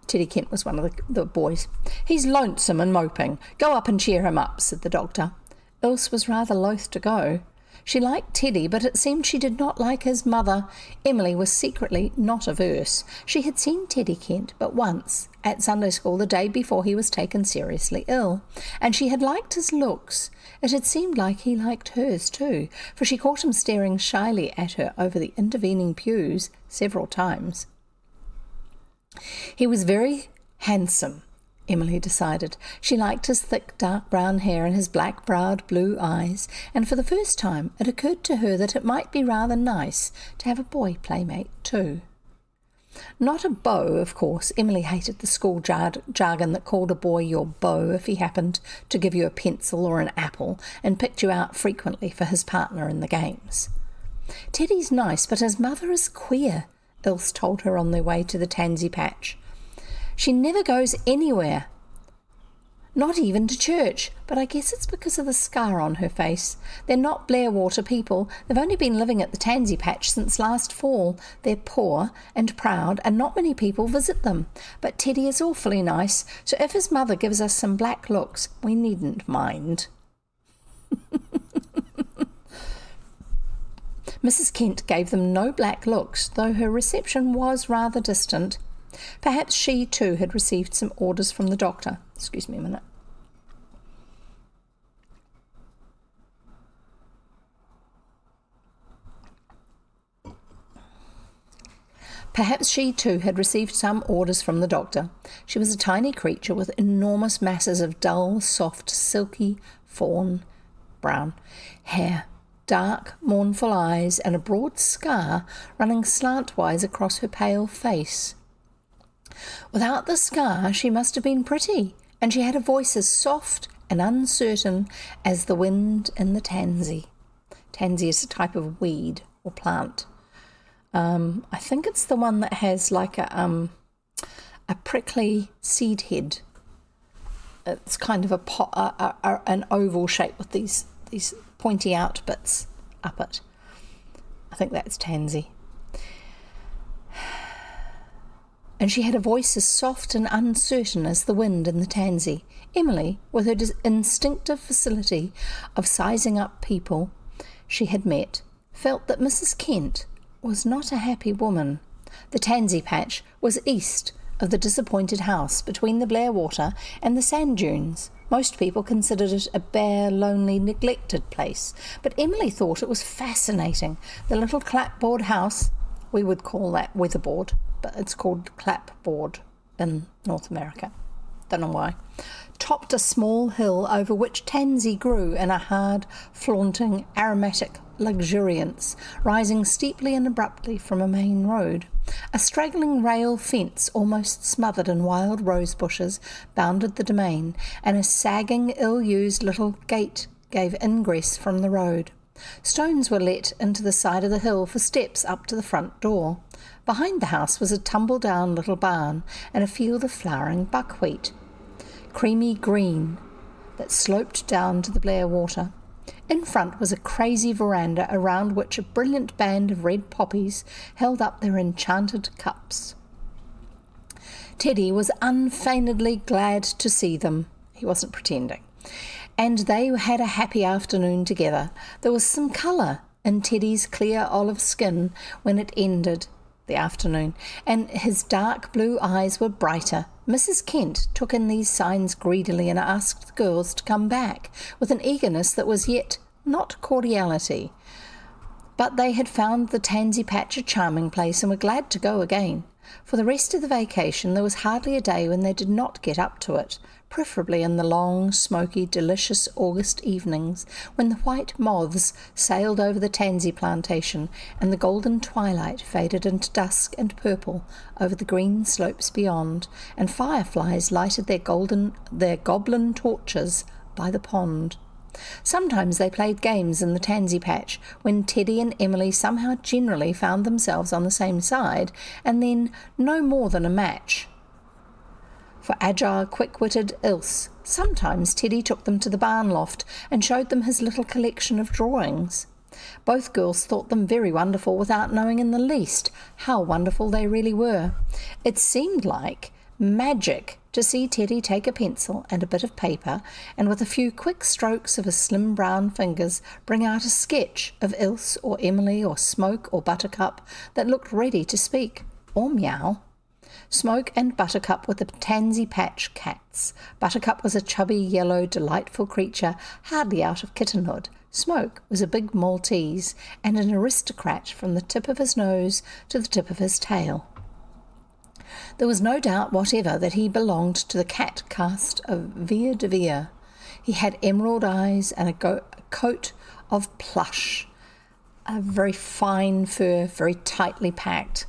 Teddy Kent was one of the boys. "He's lonesome and moping. Go up and cheer him up," said the doctor. Ilse was rather loath to go. She liked Teddy, but it seemed she did not like his mother. Emily was secretly not averse. She had seen Teddy Kent but once, at Sunday school the day before he was taken seriously ill, and she had liked his looks. It had seemed like he liked hers too, for she caught him staring shyly at her over the intervening pews several times. He was very handsome, Emily decided. She liked his thick dark brown hair and his black-browed blue eyes, and for the first time it occurred to her that it might be rather nice to have a boy playmate too. Not a beau, of course. Emily hated the school jargon that called a boy your beau if he happened to give you a pencil or an apple and picked you out frequently for his partner in the games. Teddy's nice, but his mother is queer, Ilse told her on their way to the tansy patch. She never goes anywhere, not even to church, but I guess it's because of the scar on her face. They're not Blairwater people. They've only been living at the tansy patch since last fall. They're poor and proud, and not many people visit them. But Teddy is awfully nice, so if his mother gives us some black looks, we needn't mind. Mrs. Kent gave them no black looks, though her reception was rather distant. Perhaps she, too, had received some orders from the doctor. Excuse me a minute. Perhaps she, too, had received some orders from the doctor. She was a tiny creature with enormous masses of dull, soft, silky, fawn brown hair, dark, mournful eyes, and a broad scar running slantwise across her pale face. Without the scar, she must have been pretty, and she had a voice as soft and uncertain as the wind in the tansy. Tansy is a type of weed or plant. I think it's the one that has like a prickly seed head. It's kind of an oval shape with these pointy out bits up it. I think that's tansy. And she had a voice as soft and uncertain as the wind in the tansy. Emily, with her instinctive facility of sizing up people she had met, felt that Mrs. Kent was not a happy woman. The tansy patch was east of the disappointed house, between the Blairwater and the sand dunes. Most people considered it a bare, lonely, neglected place, but Emily thought it was fascinating. The little clapboard house, we would call that weatherboard, but it's called clapboard in North America. Don't know why. Topped a small hill over which tansy grew in a hard, flaunting, aromatic luxuriance, rising steeply and abruptly from a main road. A straggling rail fence, almost smothered in wild rose bushes, bounded the domain, and a sagging, ill-used little gate gave ingress from the road. Stones were let into the side of the hill for steps up to the front door. Behind the house was a tumble-down little barn and a field of flowering buckwheat, creamy green, that sloped down to the Blairwater. In front was a crazy veranda around which a brilliant band of red poppies held up their enchanted cups. Teddy was unfeignedly glad to see them. He wasn't pretending. And they had a happy afternoon together. There was some colour in Teddy's clear olive skin when it ended the afternoon, and his dark blue eyes were brighter. Mrs. Kent took in these signs greedily and asked the girls to come back, with an eagerness that was yet not cordiality. But they had found the tansy patch a charming place and were glad to go again. For the rest of the vacation there was hardly a day when they did not get up to it, preferably in the long, smoky, delicious August evenings, when the white moths sailed over the tansy plantation and the golden twilight faded into dusk and purple over the green slopes beyond, and fireflies lighted their goblin torches by the pond. Sometimes they played games in the tansy patch, when Teddy and Emily somehow generally found themselves on the same side, and then no more than a match. For agile, quick-witted Ilse, sometimes Teddy took them to the barn loft and showed them his little collection of drawings. Both girls thought them very wonderful without knowing in the least how wonderful they really were. It seemed like magic to see Teddy take a pencil and a bit of paper and with a few quick strokes of his slim brown fingers bring out a sketch of Ilse or Emily or Smoke or Buttercup that looked ready to speak, or meow. Smoke and Buttercup were the Tansy Patch cats. Buttercup was a chubby, yellow, delightful creature, hardly out of kittenhood. Smoke was a big Maltese and an aristocrat from the tip of his nose to the tip of his tail. There was no doubt whatever that he belonged to the cat caste of jevvv. He had emerald eyes and a coat of plush, a very fine fur, very tightly packed,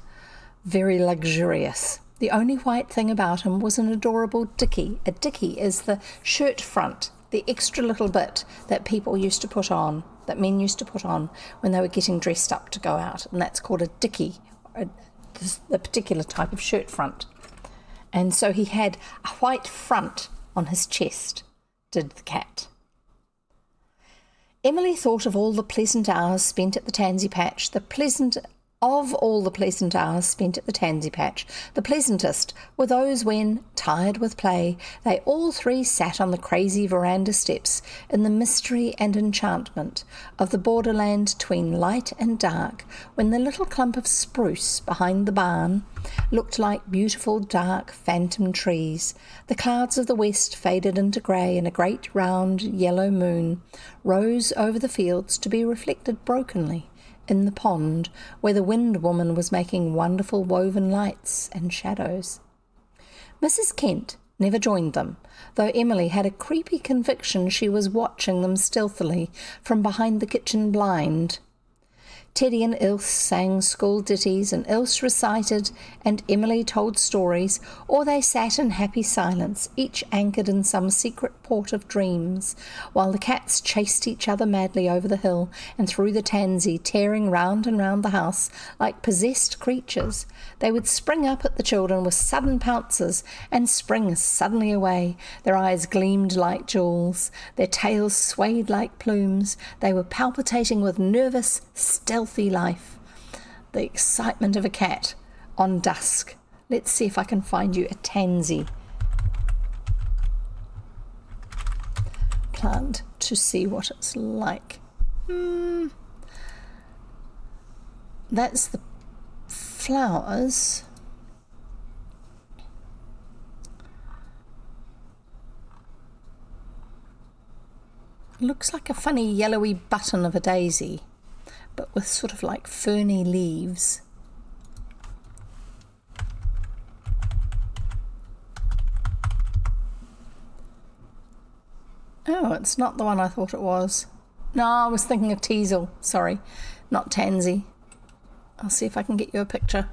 very luxurious. The only white thing about him was an adorable dicky. A dicky is the shirt front, the extra little bit that people used to put on, that men used to put on when they were getting dressed up to go out, and that's called a dicky, the particular type of shirt front. And so he had a white front on his chest, did the cat. Emily thought of all the pleasant hours spent at the Tansy Patch, the pleasantest were those when, tired with play, they all three sat on the crazy veranda steps in the mystery and enchantment of the borderland between light and dark, when the little clump of spruce behind the barn looked like beautiful dark phantom trees. The clouds of the west faded into grey, and a great round yellow moon rose over the fields to be reflected brokenly in the pond where the wind woman was making wonderful woven lights and shadows. Mrs. Kent never joined them, though Emily had a creepy conviction she was watching them stealthily from behind the kitchen blind. Teddy and Ilse sang school ditties, and Ilse recited, and Emily told stories, or they sat in happy silence, each anchored in some secret port of dreams, while the cats chased each other madly over the hill and through the tansy, tearing round and round the house like possessed creatures. They would spring up at the children with sudden pounces and spring suddenly away. Their eyes gleamed like jewels, their tails swayed like plumes. They were palpitating with nervous, stealthy life, the excitement of a cat on dusk. Let's see if I can find you a tansy plant to see what it's like. That's the flowers. Looks like a funny yellowy button of a daisy, but with sort of like ferny leaves. Oh, it's not the one I thought it was. No, I was thinking of teasel. Sorry, not tansy. I'll see if I can get you a picture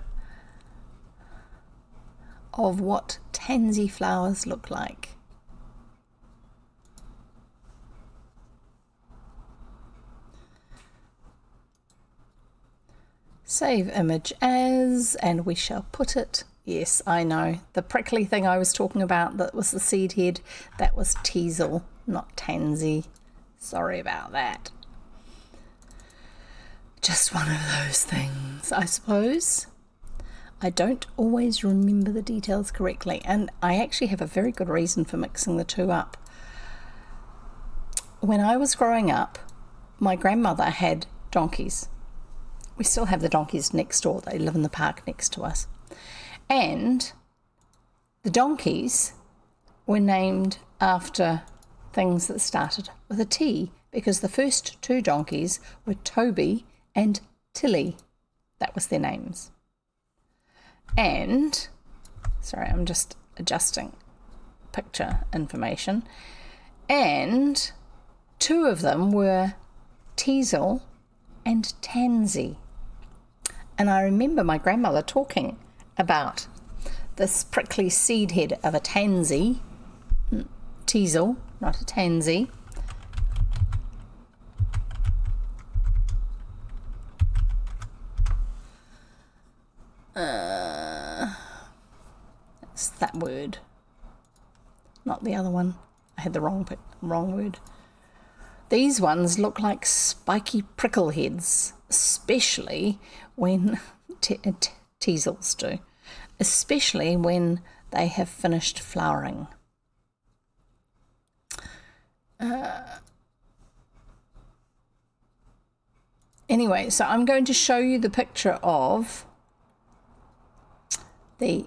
of what tansy flowers look like. Save image as, and we shall put it. Yes, I know. The prickly thing I was talking about, that was the seed head, that was teasel, not tansy. Sorry about that. Just one of those things, I suppose. I don't always remember the details correctly, and I actually have a very good reason for mixing the two up. When I was growing up, my grandmother had donkeys. We still have the donkeys next door. They live in the park next to us. And the donkeys were named after things that started with a T, because the first two donkeys were Toby and Tilly. That was their names. And, sorry, I'm just adjusting picture information. And two of them were Teasel and Tansy. And I remember my grandmother talking about this prickly seed head of a tansy, teasel, not a tansy. It's that word, not the other one. I had the wrong word. These ones look like spiky prickle heads, especially when teasels do, especially when they have finished flowering. Anyway, so I'm going to show you the picture of the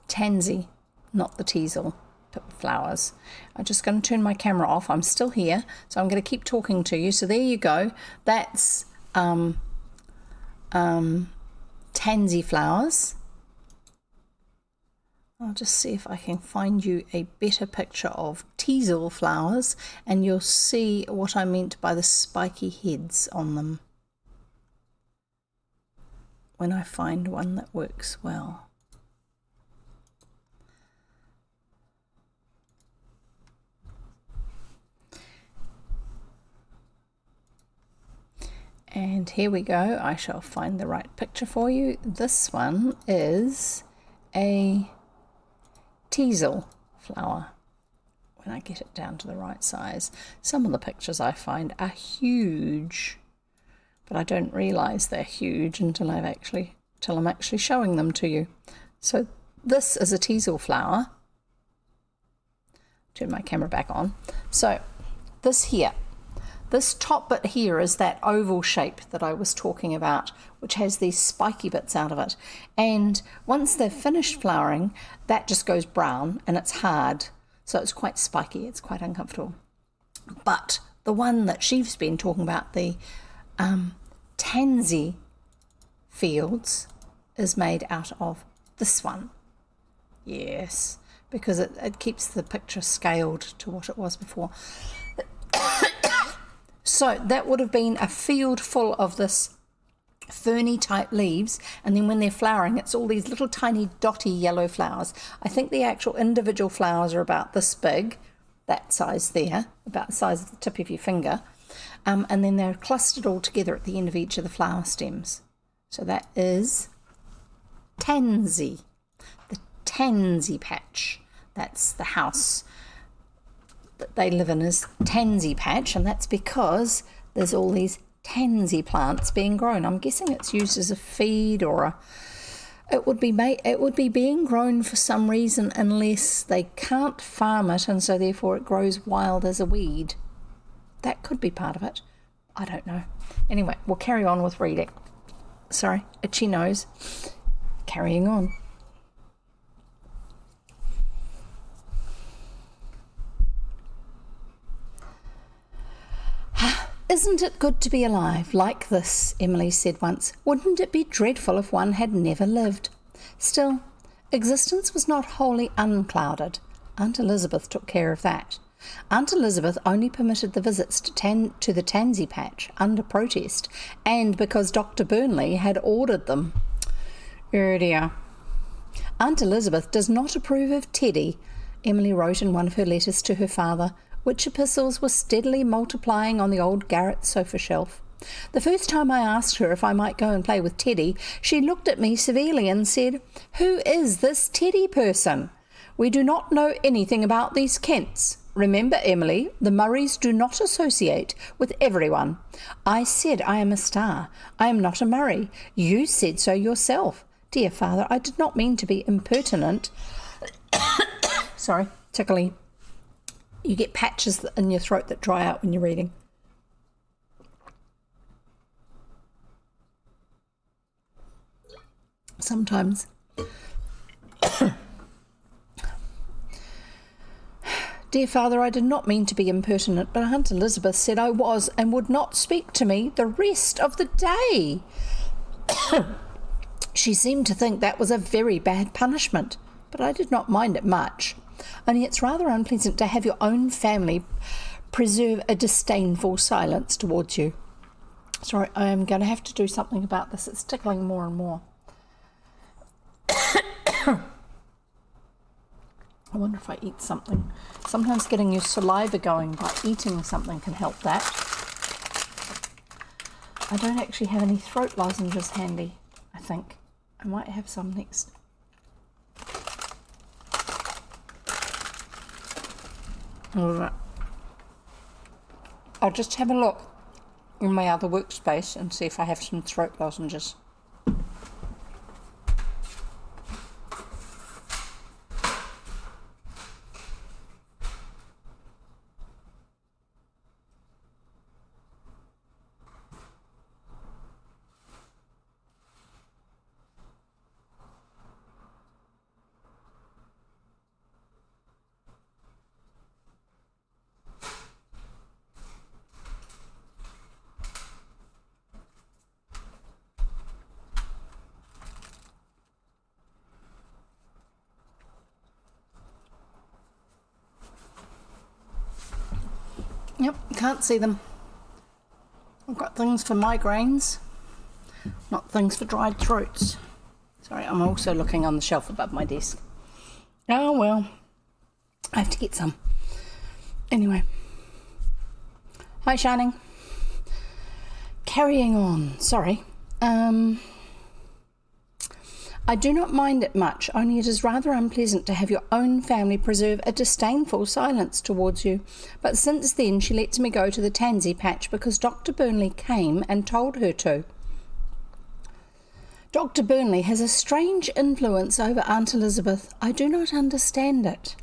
tansy, not the teasel flowers. I'm just going to turn my camera off. I'm still here, so I'm going to keep talking to you. So there you go. That's tansy flowers. I'll just see if I can find you a better picture of teasel flowers, and you'll see what I meant by the spiky heads on them when I find one that works well. And here we go. I shall find the right picture for you. This one is a teasel flower when I get it down to the right size. Some of the pictures I find are huge, but I don't realize they're huge until I'm actually showing them to you. So this is a teasel flower. Turn my camera back on. So this top bit here is that oval shape that I was talking about, which has these spiky bits out of it. And once they've finished flowering, that just goes brown and it's hard. So it's quite spiky, it's quite uncomfortable. But the one that she's been talking about, the tansy fields, is made out of this one. Yes, because it keeps the picture scaled to what it was before. So that would have been a field full of this ferny type leaves, and then when they're flowering it's all these little tiny dotty yellow flowers. I think the actual individual flowers are about this big, that size there, about the size of the tip of your finger, and then they're clustered all together at the end of each of the flower stems. So that is tansy, the tansy patch. That's the house that they live in, is tansy patch, and that's because there's all these tansy plants being grown. I'm guessing it's used as a feed, or it would be being grown for some reason, unless they can't farm it and so therefore it grows wild as a weed. That could be part of it. I don't know. Anyway, we'll carry on with reading. Sorry, itchy nose. Carrying on. "Isn't it good to be alive, like this?" Emily said once. "Wouldn't it be dreadful if one had never lived?" Still, existence was not wholly unclouded. Aunt Elizabeth took care of that. Aunt Elizabeth only permitted the visits to the tansy patch under protest, and because Dr. Burnley had ordered them. Oh dear. "Aunt Elizabeth does not approve of Teddy," Emily wrote in one of her letters to her father, which epistles were steadily multiplying on the old garret sofa shelf. "The first time I asked her if I might go and play with Teddy, she looked at me severely and said, 'Who is this Teddy person? We do not know anything about these Kents. Remember, Emily, the Murrays do not associate with everyone.' I said, 'I am a star. I am not a Murray. You said so yourself.' Dear father, I did not mean to be impertinent." Sorry, tickly. You get patches in your throat that dry out when you're reading. Sometimes. "Dear father, I did not mean to be impertinent, but Aunt Elizabeth said I was and would not speak to me the rest of the day. She seemed to think that was a very bad punishment, but I did not mind it much. Only it's rather unpleasant to have your own family preserve a disdainful silence towards you." Sorry, I am going to have to do something about this. It's tickling more and more. I wonder if I eat something. Sometimes getting your saliva going by eating something can help that. I don't actually have any throat lozenges handy, I think. I might have some next. Alright. I'll just have a look in my other workspace and see if I have some throat lozenges. Yep, can't see them. I've got things for migraines, not things for dried throats. Sorry, I'm also looking on the shelf above my desk. Oh well, I have to get some. Anyway. Hi, Shining. Carrying on, sorry. I do not mind it much, only it is rather unpleasant to have your own family preserve a disdainful silence towards you. But since then she lets me go to the Tansy patch because Dr. Burnley came and told her to. Dr. Burnley has a strange influence over Aunt Elizabeth. I do not understand it.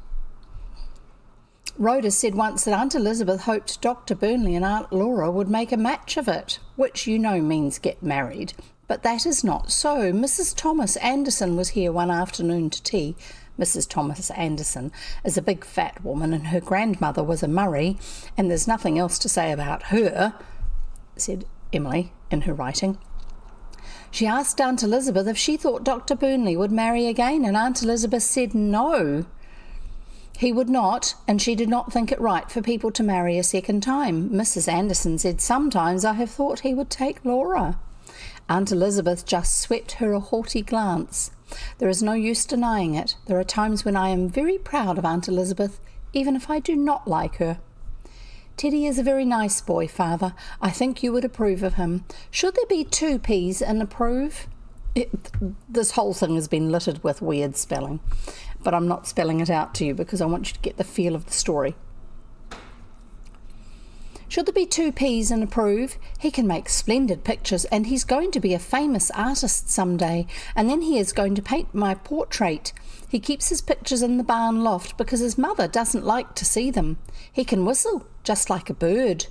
Rhoda said once that Aunt Elizabeth hoped Dr. Burnley and Aunt Laura would make a match of it, which you know means get married. But that is not so. Mrs. Thomas Anderson was here one afternoon to tea. Mrs. Thomas Anderson is a big fat woman and her grandmother was a Murray, and there's nothing else to say about her, said Emily in her writing. She asked Aunt Elizabeth if she thought Dr. Burnley would marry again, and Aunt Elizabeth said no. He would not, and she did not think it right for people to marry a second time. Mrs. Anderson said, sometimes I have thought he would take Laura. Aunt Elizabeth just swept her a haughty glance. There is no use denying it. There are times when I am very proud of Aunt Elizabeth, even if I do not like her. Teddy is a very nice boy, Father. I think you would approve of him. Should there be 2 P's in approve? This whole thing has been littered with weird spelling, but I'm not spelling it out to you because I want you to get the feel of the story. Should there be 2 P's and approve? He can make splendid pictures, and he's going to be a famous artist someday, and then he is going to paint my portrait. He keeps his pictures in the barn loft because his mother doesn't like to see them. He can whistle, just like a bird.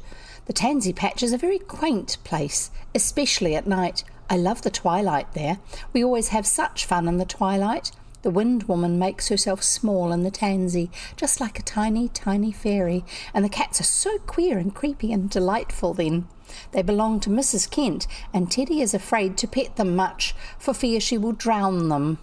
The Tansy Patch is a very quaint place, especially at night. I love the twilight there. We always have such fun in the twilight. The Wind Woman makes herself small in the tansy, just like a tiny, tiny fairy, and the cats are so queer and creepy and delightful then. They belong to Mrs. Kent, and Teddy is afraid to pet them much, for fear she will drown them.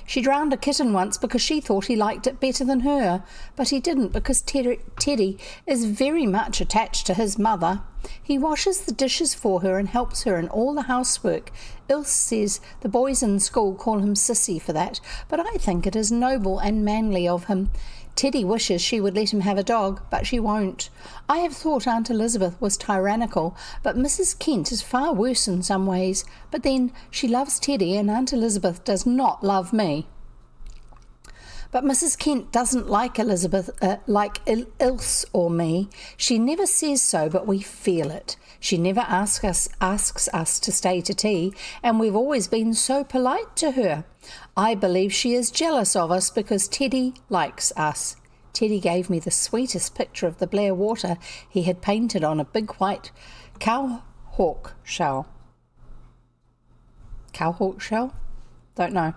She drowned a kitten once because she thought he liked it better than her, but he didn't because Teddy is very much attached to his mother. He washes the dishes for her and helps her in all the housework. Ilse says the boys in school call him Sissy for that, but I think it is noble and manly of him. Teddy wishes she would let him have a dog, but she won't. I have thought Aunt Elizabeth was tyrannical, but Mrs. Kent is far worse in some ways. But then she loves Teddy and Aunt Elizabeth does not love me. But Mrs. Kent doesn't like Ilse or me. She never says so, but we feel it. She never asks us to stay to tea, and we've always been so polite to her. I believe she is jealous of us because Teddy likes us. Teddy gave me the sweetest picture of the Blair water he had painted on a big white cowhawk shell. Cowhawk shell? Don't know.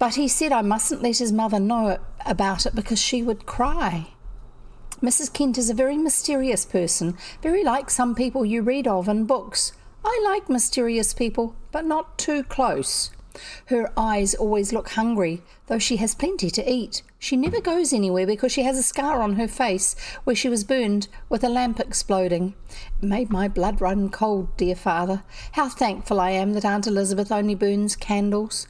But he said I mustn't let his mother know about it because she would cry. Mrs. Kent is a very mysterious person, very like some people you read of in books. I like mysterious people, but not too close. Her eyes always look hungry, though she has plenty to eat. She never goes anywhere because she has a scar on her face where she was burned with a lamp exploding. It made my blood run cold, dear Father. How thankful I am that Aunt Elizabeth only burns candles.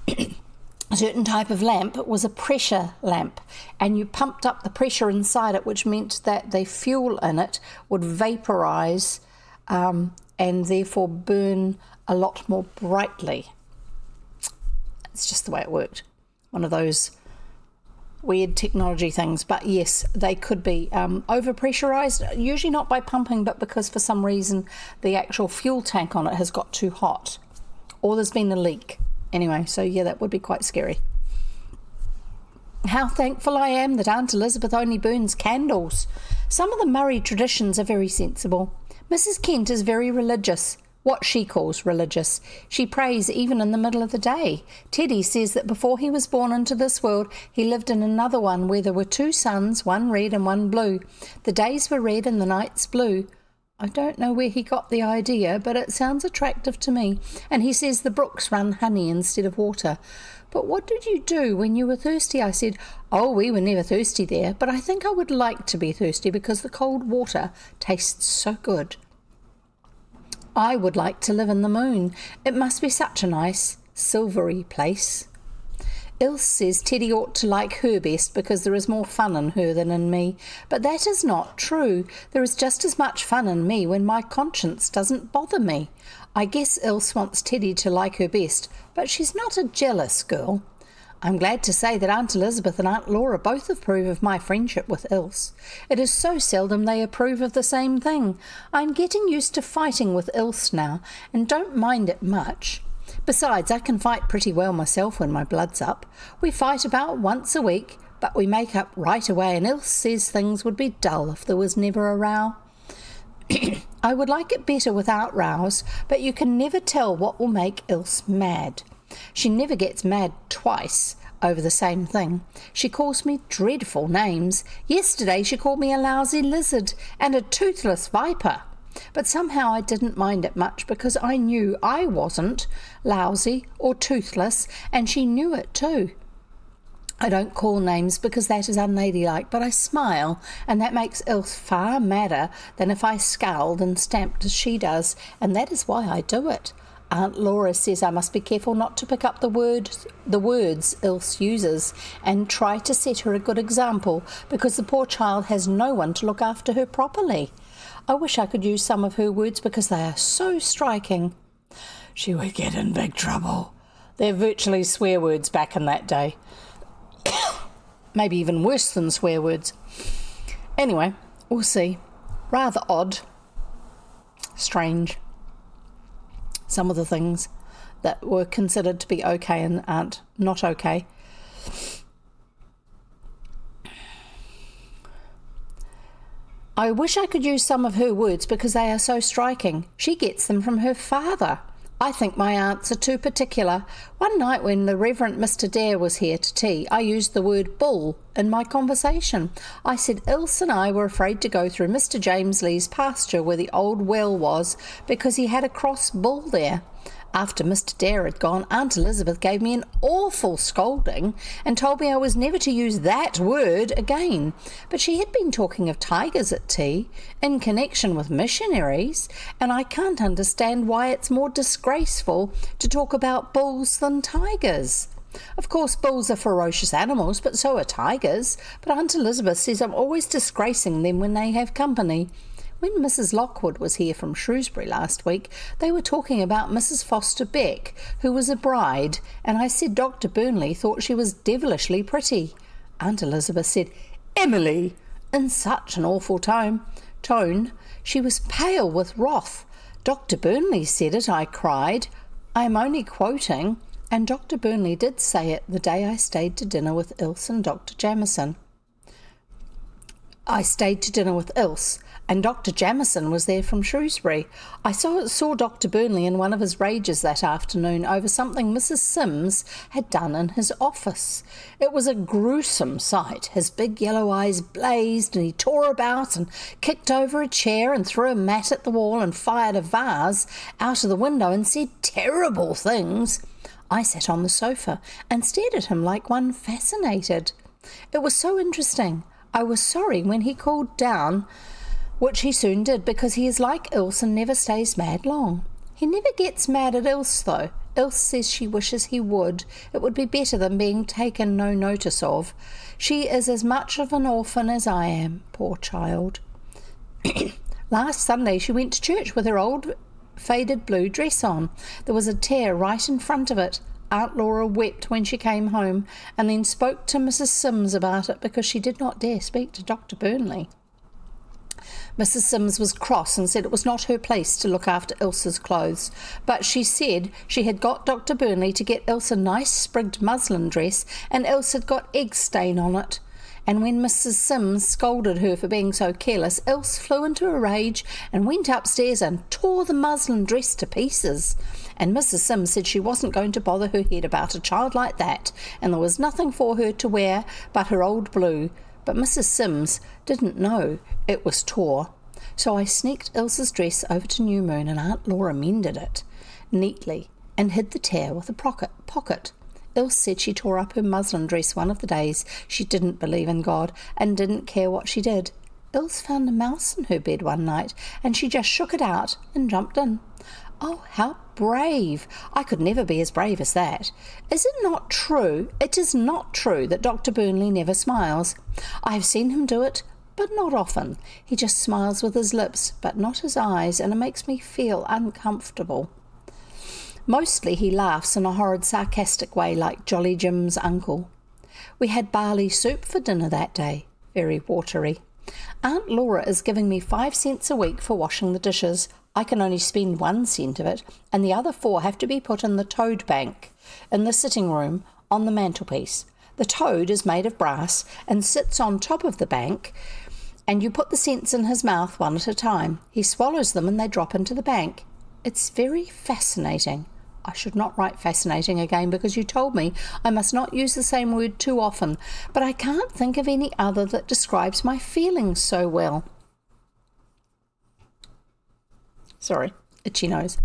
A certain type of lamp was a pressure lamp, and you pumped up the pressure inside it, which meant that the fuel in it would vaporize and therefore burn a lot more brightly. It's just the way it worked. One of those weird technology things. But yes, they could be overpressurized, usually not by pumping, but because for some reason the actual fuel tank on it has got too hot, or there's been a leak. Anyway, so yeah, that would be quite scary. How thankful I am that Aunt Elizabeth only burns candles. Some of the Murray traditions are very sensible. Mrs. Kent is very religious, what she calls religious. She prays even in the middle of the day. Teddy says that before he was born into this world, he lived in another one where there were 2 suns, one red and one blue. The days were red and the nights blue. I don't know where he got the idea, but it sounds attractive to me. And he says the brooks run honey instead of water. But what did you do when you were thirsty? I said, oh, we were never thirsty there, but I think I would like to be thirsty because the cold water tastes so good. I would like to live in the moon. It must be such a nice, silvery place. Ilse says Teddy ought to like her best because there is more fun in her than in me. But that is not true. There is just as much fun in me when my conscience doesn't bother me. I guess Ilse wants Teddy to like her best, but she's not a jealous girl. I'm glad to say that Aunt Elizabeth and Aunt Laura both approve of my friendship with Ilse. It is so seldom they approve of the same thing. I'm getting used to fighting with Ilse now and don't mind it much. Besides, I can fight pretty well myself when my blood's up. We fight about once a week, but we make up right away, and Ilse says things would be dull if there was never a row. I would like it better without rows, but you can never tell what will make Ilse mad. She never gets mad twice over the same thing. She calls me dreadful names. Yesterday she called me a lousy lizard and a toothless viper. But somehow I didn't mind it much because I knew I wasn't lousy or toothless, and she knew it too. I don't call names because that is unladylike, but I smile, and that makes Ilse far madder than if I scowled and stamped as she does, and that is why I do it. Aunt Laura says I must be careful not to pick up the words Ilse uses and try to set her a good example, because the poor child has no one to look after her properly. I wish I could use some of her words because they are so striking. She would get in big trouble. They're virtually swear words back in that day. Maybe even worse than swear words. Anyway, we'll see. Rather odd. Strange. Some of the things that were considered to be okay and aren't not okay. I wish I could use some of her words because they are so striking. She gets them from her father. I think my aunts are too particular. One night when the Reverend Mr. Dare was here to tea, I used the word bull in my conversation. I said Ilse and I were afraid to go through Mr. James Lee's pasture where the old well was because he had a cross bull there. After Mr. Dare had gone, Aunt Elizabeth gave me an awful scolding and told me I was never to use that word again. But she had been talking of tigers at tea in connection with missionaries, and I can't understand why it's more disgraceful to talk about bulls than tigers. Of course, bulls are ferocious animals, but so are tigers. But Aunt Elizabeth says I'm always disgracing them when they have company. When Mrs. Lockwood was here from Shrewsbury last week, they were talking about Mrs. Foster Beck, who was a bride, and I said Dr. Burnley thought she was devilishly pretty. Aunt Elizabeth said, "Emily," in such an awful tone. She was pale with wrath. "Dr. Burnley said it," I cried. I am only quoting, and Dr. Burnley did say it the day I stayed to dinner with Ilse and Dr. Jamieson. I stayed to dinner with Ilse, and Dr. Jamieson was there from Shrewsbury. I saw Dr. Burnley in one of his rages that afternoon over something Mrs. Sims had done in his office. It was a gruesome sight. His big yellow eyes blazed, and he tore about and kicked over a chair and threw a mat at the wall and fired a vase out of the window and said terrible things. I sat on the sofa and stared at him like one fascinated. It was so interesting. I was sorry when he cooled down, which he soon did, because he is like Ilse and never stays mad long. He never gets mad at Ilse, though. Ilse says she wishes he would. It would be better than being taken no notice of. She is as much of an orphan as I am, poor child. Last Sunday she went to church with her old faded blue dress on. There was a tear right in front of it. Aunt Laura wept when she came home, and then spoke to Mrs. Sims about it because she did not dare speak to Dr. Burnley. Mrs. Sims was cross and said it was not her place to look after Ilse's clothes, but she said she had got Dr. Burnley to get Ilse a nice sprigged muslin dress, and Ilse had got egg stain on it. And when Mrs. Sims scolded her for being so careless, Ilse flew into a rage and went upstairs and tore the muslin dress to pieces. And Mrs. Sims said she wasn't going to bother her head about a child like that, and there was nothing for her to wear but her old blue. But Mrs. Sims didn't know it was tore. So I sneaked Ilse's dress over to New Moon, and Aunt Laura mended it neatly and hid the tear with a pocket. Ilse said she tore up her muslin dress one of the days she didn't believe in God and didn't care what she did. Ilse found a mouse in her bed one night, and she just shook it out and jumped in. Oh, how brave! I could never be as brave as that. Is it not true? It is not true that Dr. Burnley never smiles. I have seen him do it, but not often. He just smiles with his lips, but not his eyes, and it makes me feel uncomfortable. Mostly he laughs in a horrid sarcastic way like Jolly Jim's uncle. We had barley soup for dinner that day, very watery. Aunt Laura is giving me 5 cents a week for washing the dishes. I can only spend 1 cent of it, and the other 4 have to be put in the toad bank in the sitting room on the mantelpiece. The toad is made of brass and sits on top of the bank, and you put the cents in his mouth one at a time. He swallows them and they drop into the bank. It's very fascinating. I should not write fascinating again because you told me I must not use the same word too often, but I can't think of any other that describes my feelings so well. Sorry, itchy nose.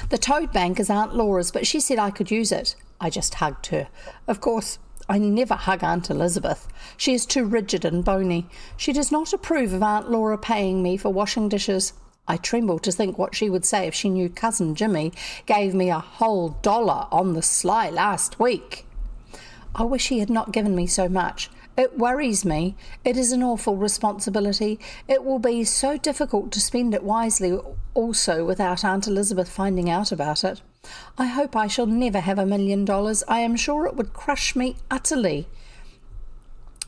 The toad bank is Aunt Laura's, but she said I could use it. I just hugged her. Of course, I never hug Aunt Elizabeth. She is too rigid and bony. She does not approve of Aunt Laura paying me for washing dishes. I tremble to think what she would say if she knew Cousin Jimmy gave me a whole $1 on the sly last week. I wish he had not given me so much. It worries me. It is an awful responsibility. It will be so difficult to spend it wisely also without Aunt Elizabeth finding out about it. I hope I shall never have $1 million. I am sure it would crush me utterly.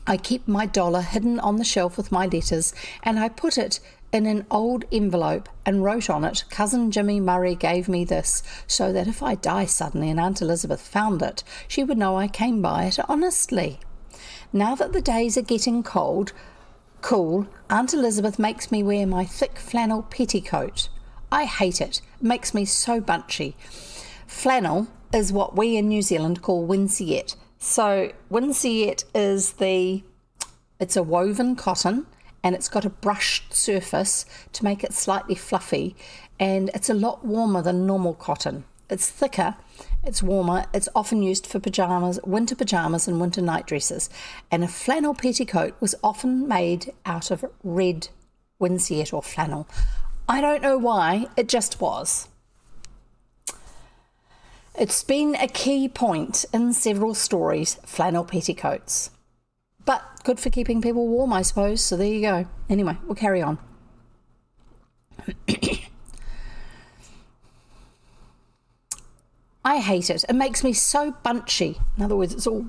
I keep my $1 hidden on the shelf with my letters, and I put it in an old envelope and wrote on it, Cousin Jimmy Murray gave me this, so that if I die suddenly and Aunt Elizabeth found it, she would know I came by it honestly. Now that the days are getting cool, Aunt Elizabeth makes me wear my thick flannel petticoat. I hate it. It makes me so bunchy. Flannel is what we in New Zealand call winceyette. So winceyette is it's a woven cotton, and it's got a brushed surface to make it slightly fluffy, and it's a lot warmer than normal cotton. It's thicker, it's warmer, it's often used for pajamas, winter pajamas and winter night dresses, and a flannel petticoat was often made out of red winceyette or flannel. I don't know why, it just was. It's been a key point in several stories, flannel petticoats. But good for keeping people warm, I suppose, so there you go. Anyway, we'll carry on. I hate it. It makes me so bunchy. In other words, it's all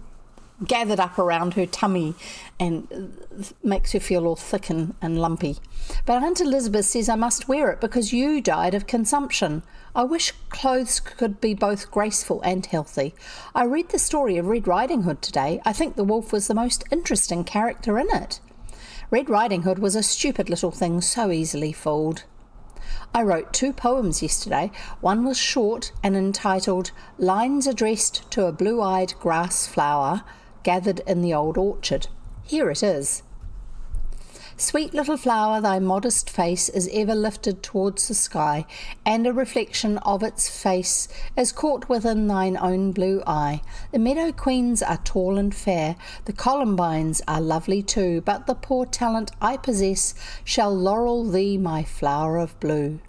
gathered up around her tummy and makes her feel all thick and lumpy. But Aunt Elizabeth says I must wear it because you died of consumption. I wish clothes could be both graceful and healthy. I read the story of Red Riding Hood today. I think the wolf was the most interesting character in it. Red Riding Hood was a stupid little thing, so easily fooled. I wrote 2 poems yesterday. One was short and entitled Lines Addressed to a Blue-Eyed Grass Flower Gathered in the Old Orchard. Here it is. Sweet little flower, thy modest face is ever lifted towards the sky, and a reflection of its face is caught within thine own blue eye. The meadow queens are tall and fair, the columbines are lovely too, but the poor talent I possess shall laurel thee, my flower of blue.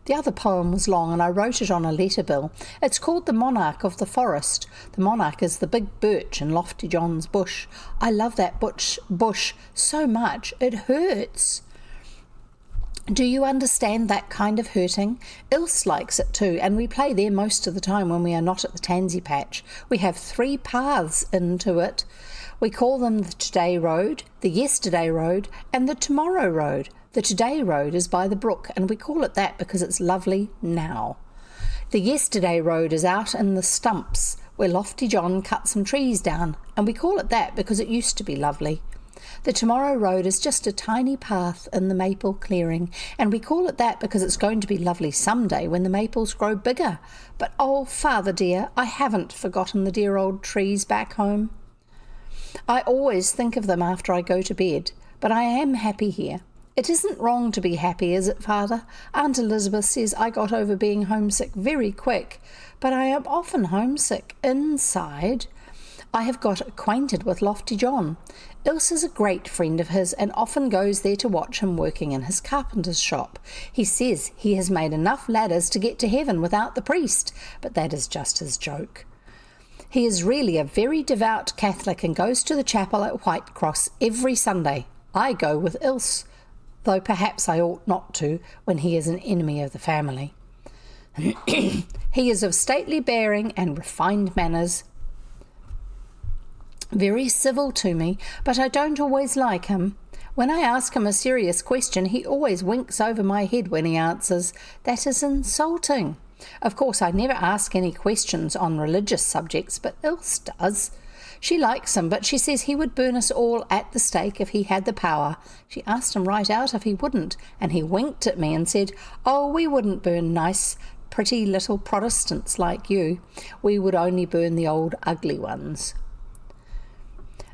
The other poem was long, and I wrote it on a letter bill. It's called The Monarch of the Forest. The monarch is the big birch in Lofty John's bush. I love that bush so much, it hurts. Do you understand that kind of hurting? Ilse likes it too, and we play there most of the time when we are not at the Tansy patch. We have 3 paths into it. We call them the Today Road, the Yesterday Road, and the Tomorrow Road. The Today Road is by the brook, and we call it that because it's lovely now. The Yesterday Road is out in the stumps where Lofty John cut some trees down, and we call it that because it used to be lovely. The Tomorrow Road is just a tiny path in the maple clearing, and we call it that because it's going to be lovely someday when the maples grow bigger. But oh, Father dear, I haven't forgotten the dear old trees back home. I always think of them after I go to bed, but I am happy here. It isn't wrong to be happy, is it, Father? Aunt Elizabeth says I got over being homesick very quick, but I am often homesick inside. I have got acquainted with Lofty John. Ilse is a great friend of his and often goes there to watch him working in his carpenter's shop. He says he has made enough ladders to get to heaven without the priest, but that is just his joke. He is really a very devout Catholic and goes to the chapel at Whitecross every Sunday. I go with Ilse, though perhaps I ought not to when he is an enemy of the family. He is of stately bearing and refined manners, very civil to me, but I don't always like him. When I ask him a serious question, he always winks over my head when he answers. That is insulting. Of course, I never ask any questions on religious subjects, but Ilse does. She likes him, but she says he would burn us all at the stake if he had the power. She asked him right out if he wouldn't, and he winked at me and said, "Oh, we wouldn't burn nice, pretty little Protestants like you. We would only burn the old ugly ones."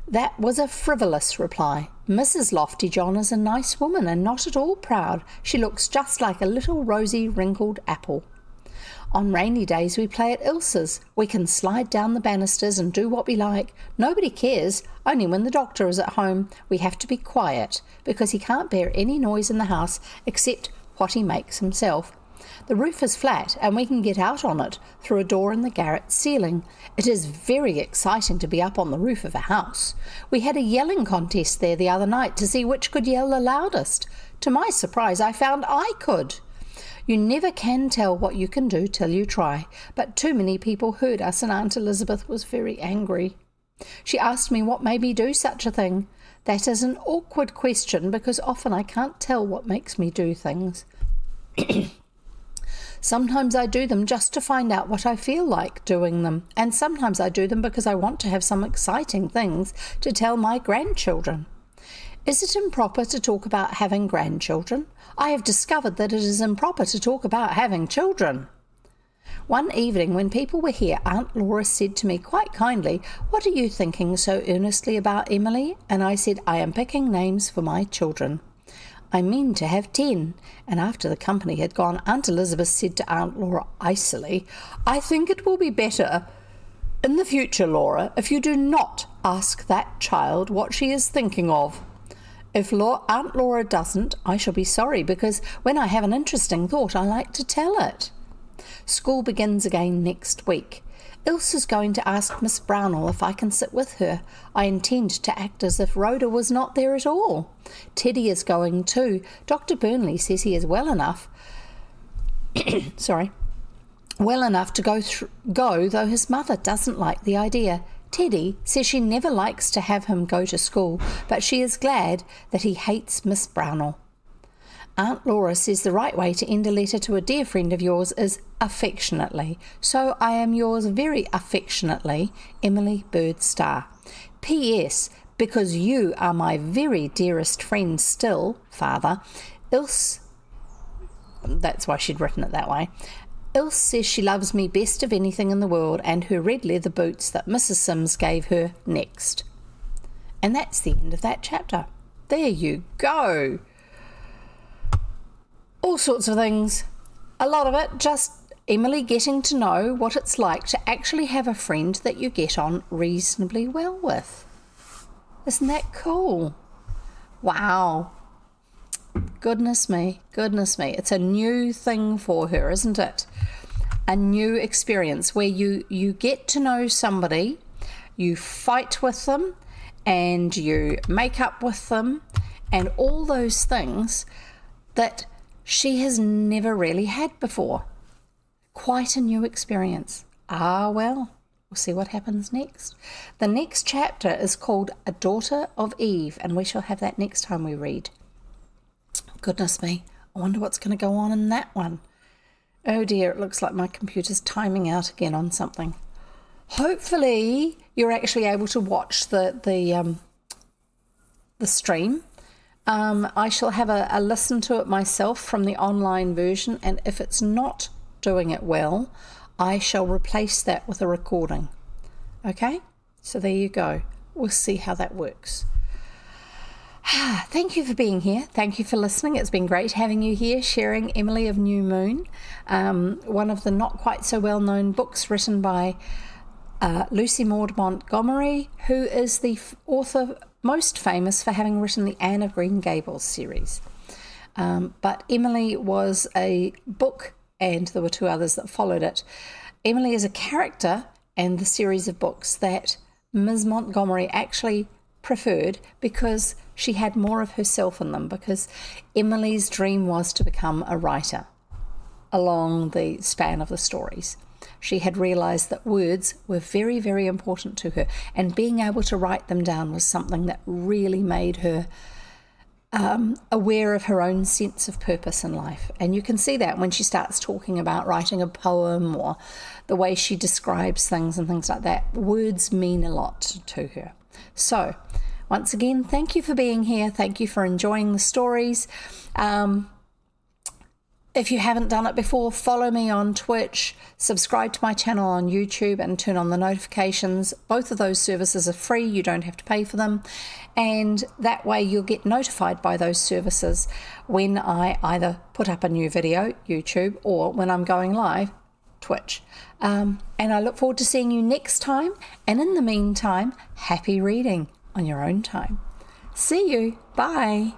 That was a frivolous reply. Mrs. Lofty John is a nice woman and not at all proud. She looks just like a little rosy wrinkled apple. On rainy days we play at Ilse's. We can slide down the banisters and do what we like. Nobody cares, only when the doctor is at home we have to be quiet, because he can't bear any noise in the house except what he makes himself. The roof is flat and we can get out on it through a door in the garret ceiling. It is very exciting to be up on the roof of a house. We had a yelling contest there the other night to see which could yell the loudest. To my surprise, I found I could. You never can tell what you can do till you try, but too many people heard us and Aunt Elizabeth was very angry. She asked me what made me do such a thing. That is an awkward question because often I can't tell what makes me do things. Sometimes I do them just to find out what I feel like doing them, and sometimes I do them because I want to have some exciting things to tell my grandchildren. Is it improper to talk about having grandchildren? I have discovered that it is improper to talk about having children. One evening when people were here, Aunt Laura said to me quite kindly, "What are you thinking so earnestly about, Emily?" And I said, "I am picking names for my children. I mean to have 10, and after the company had gone, Aunt Elizabeth said to Aunt Laura icily, "I think it will be better in the future, Laura, if you do not ask that child what she is thinking of. If Aunt Laura doesn't, I shall be sorry, because when I have an interesting thought, I like to tell it." School begins again next week. Ilse is going to ask Miss Brownell if I can sit with her. I intend to act as if Rhoda was not there at all. Teddy is going too. Dr. Burnley says he is well enough well enough to go, though his mother doesn't like the idea. Teddy says she never likes to have him go to school, but she is glad that he hates Miss Brownell. Aunt Laura says the right way to end a letter to a dear friend of yours is affectionately. So I am yours very affectionately, Emily Bird Star. P.S. Because you are my very dearest friend still, Father, Ilse... That's why she'd written it that way. Ilse says she loves me best of anything in the world, and her red leather boots that Mrs. Sims gave her next. And that's the end of that chapter. There you go. All sorts of things. A lot of it just Emily getting to know what it's like to actually have a friend that you get on reasonably well with. Isn't that cool? Wow. Goodness me, goodness me. It's a new thing for her, isn't it? A new experience where you get to know somebody, you fight with them, and you make up with them, and all those things that she has never really had before. Quite a new experience. Well, we'll see what happens next. The next chapter is called A Daughter of Eve, and we shall have that next time we read. Goodness me, I wonder what's going to go on in that one. Oh dear, it looks like my computer's timing out again on something. Hopefully you're actually able to watch the stream. I shall have a listen to it myself from the online version, and if it's not doing it well, I shall replace that with a recording. Okay, so there you go. We'll see how that works. Thank you for being here. Thank you for listening. It's been great having you here, sharing Emily of New Moon, one of the not quite so well-known books written by Lucy Maud Montgomery, who is the author most famous for having written the Anne of Green Gables series. But Emily was a book, and there were 2 others that followed it. Emily is a character and the series of books that Ms. Montgomery actually preferred because she had more of herself in them, because Emily's dream was to become a writer along the span of the stories. She had realised that words were very, very important to her, and being able to write them down was something that really made her aware of her own sense of purpose in life. And you can see that when she starts talking about writing a poem or the way she describes things and things like that. Words mean a lot to her. So, once again, thank you for being here. Thank you for enjoying the stories. If you haven't done it before, follow me on Twitch, subscribe to my channel on YouTube, and turn on the notifications. Both of those services are free. You don't have to pay for them. And that way you'll get notified by those services when I either put up a new video, YouTube, or when I'm going live, Twitch. And I look forward to seeing you next time. And in the meantime, happy reading on your own time. See you. Bye.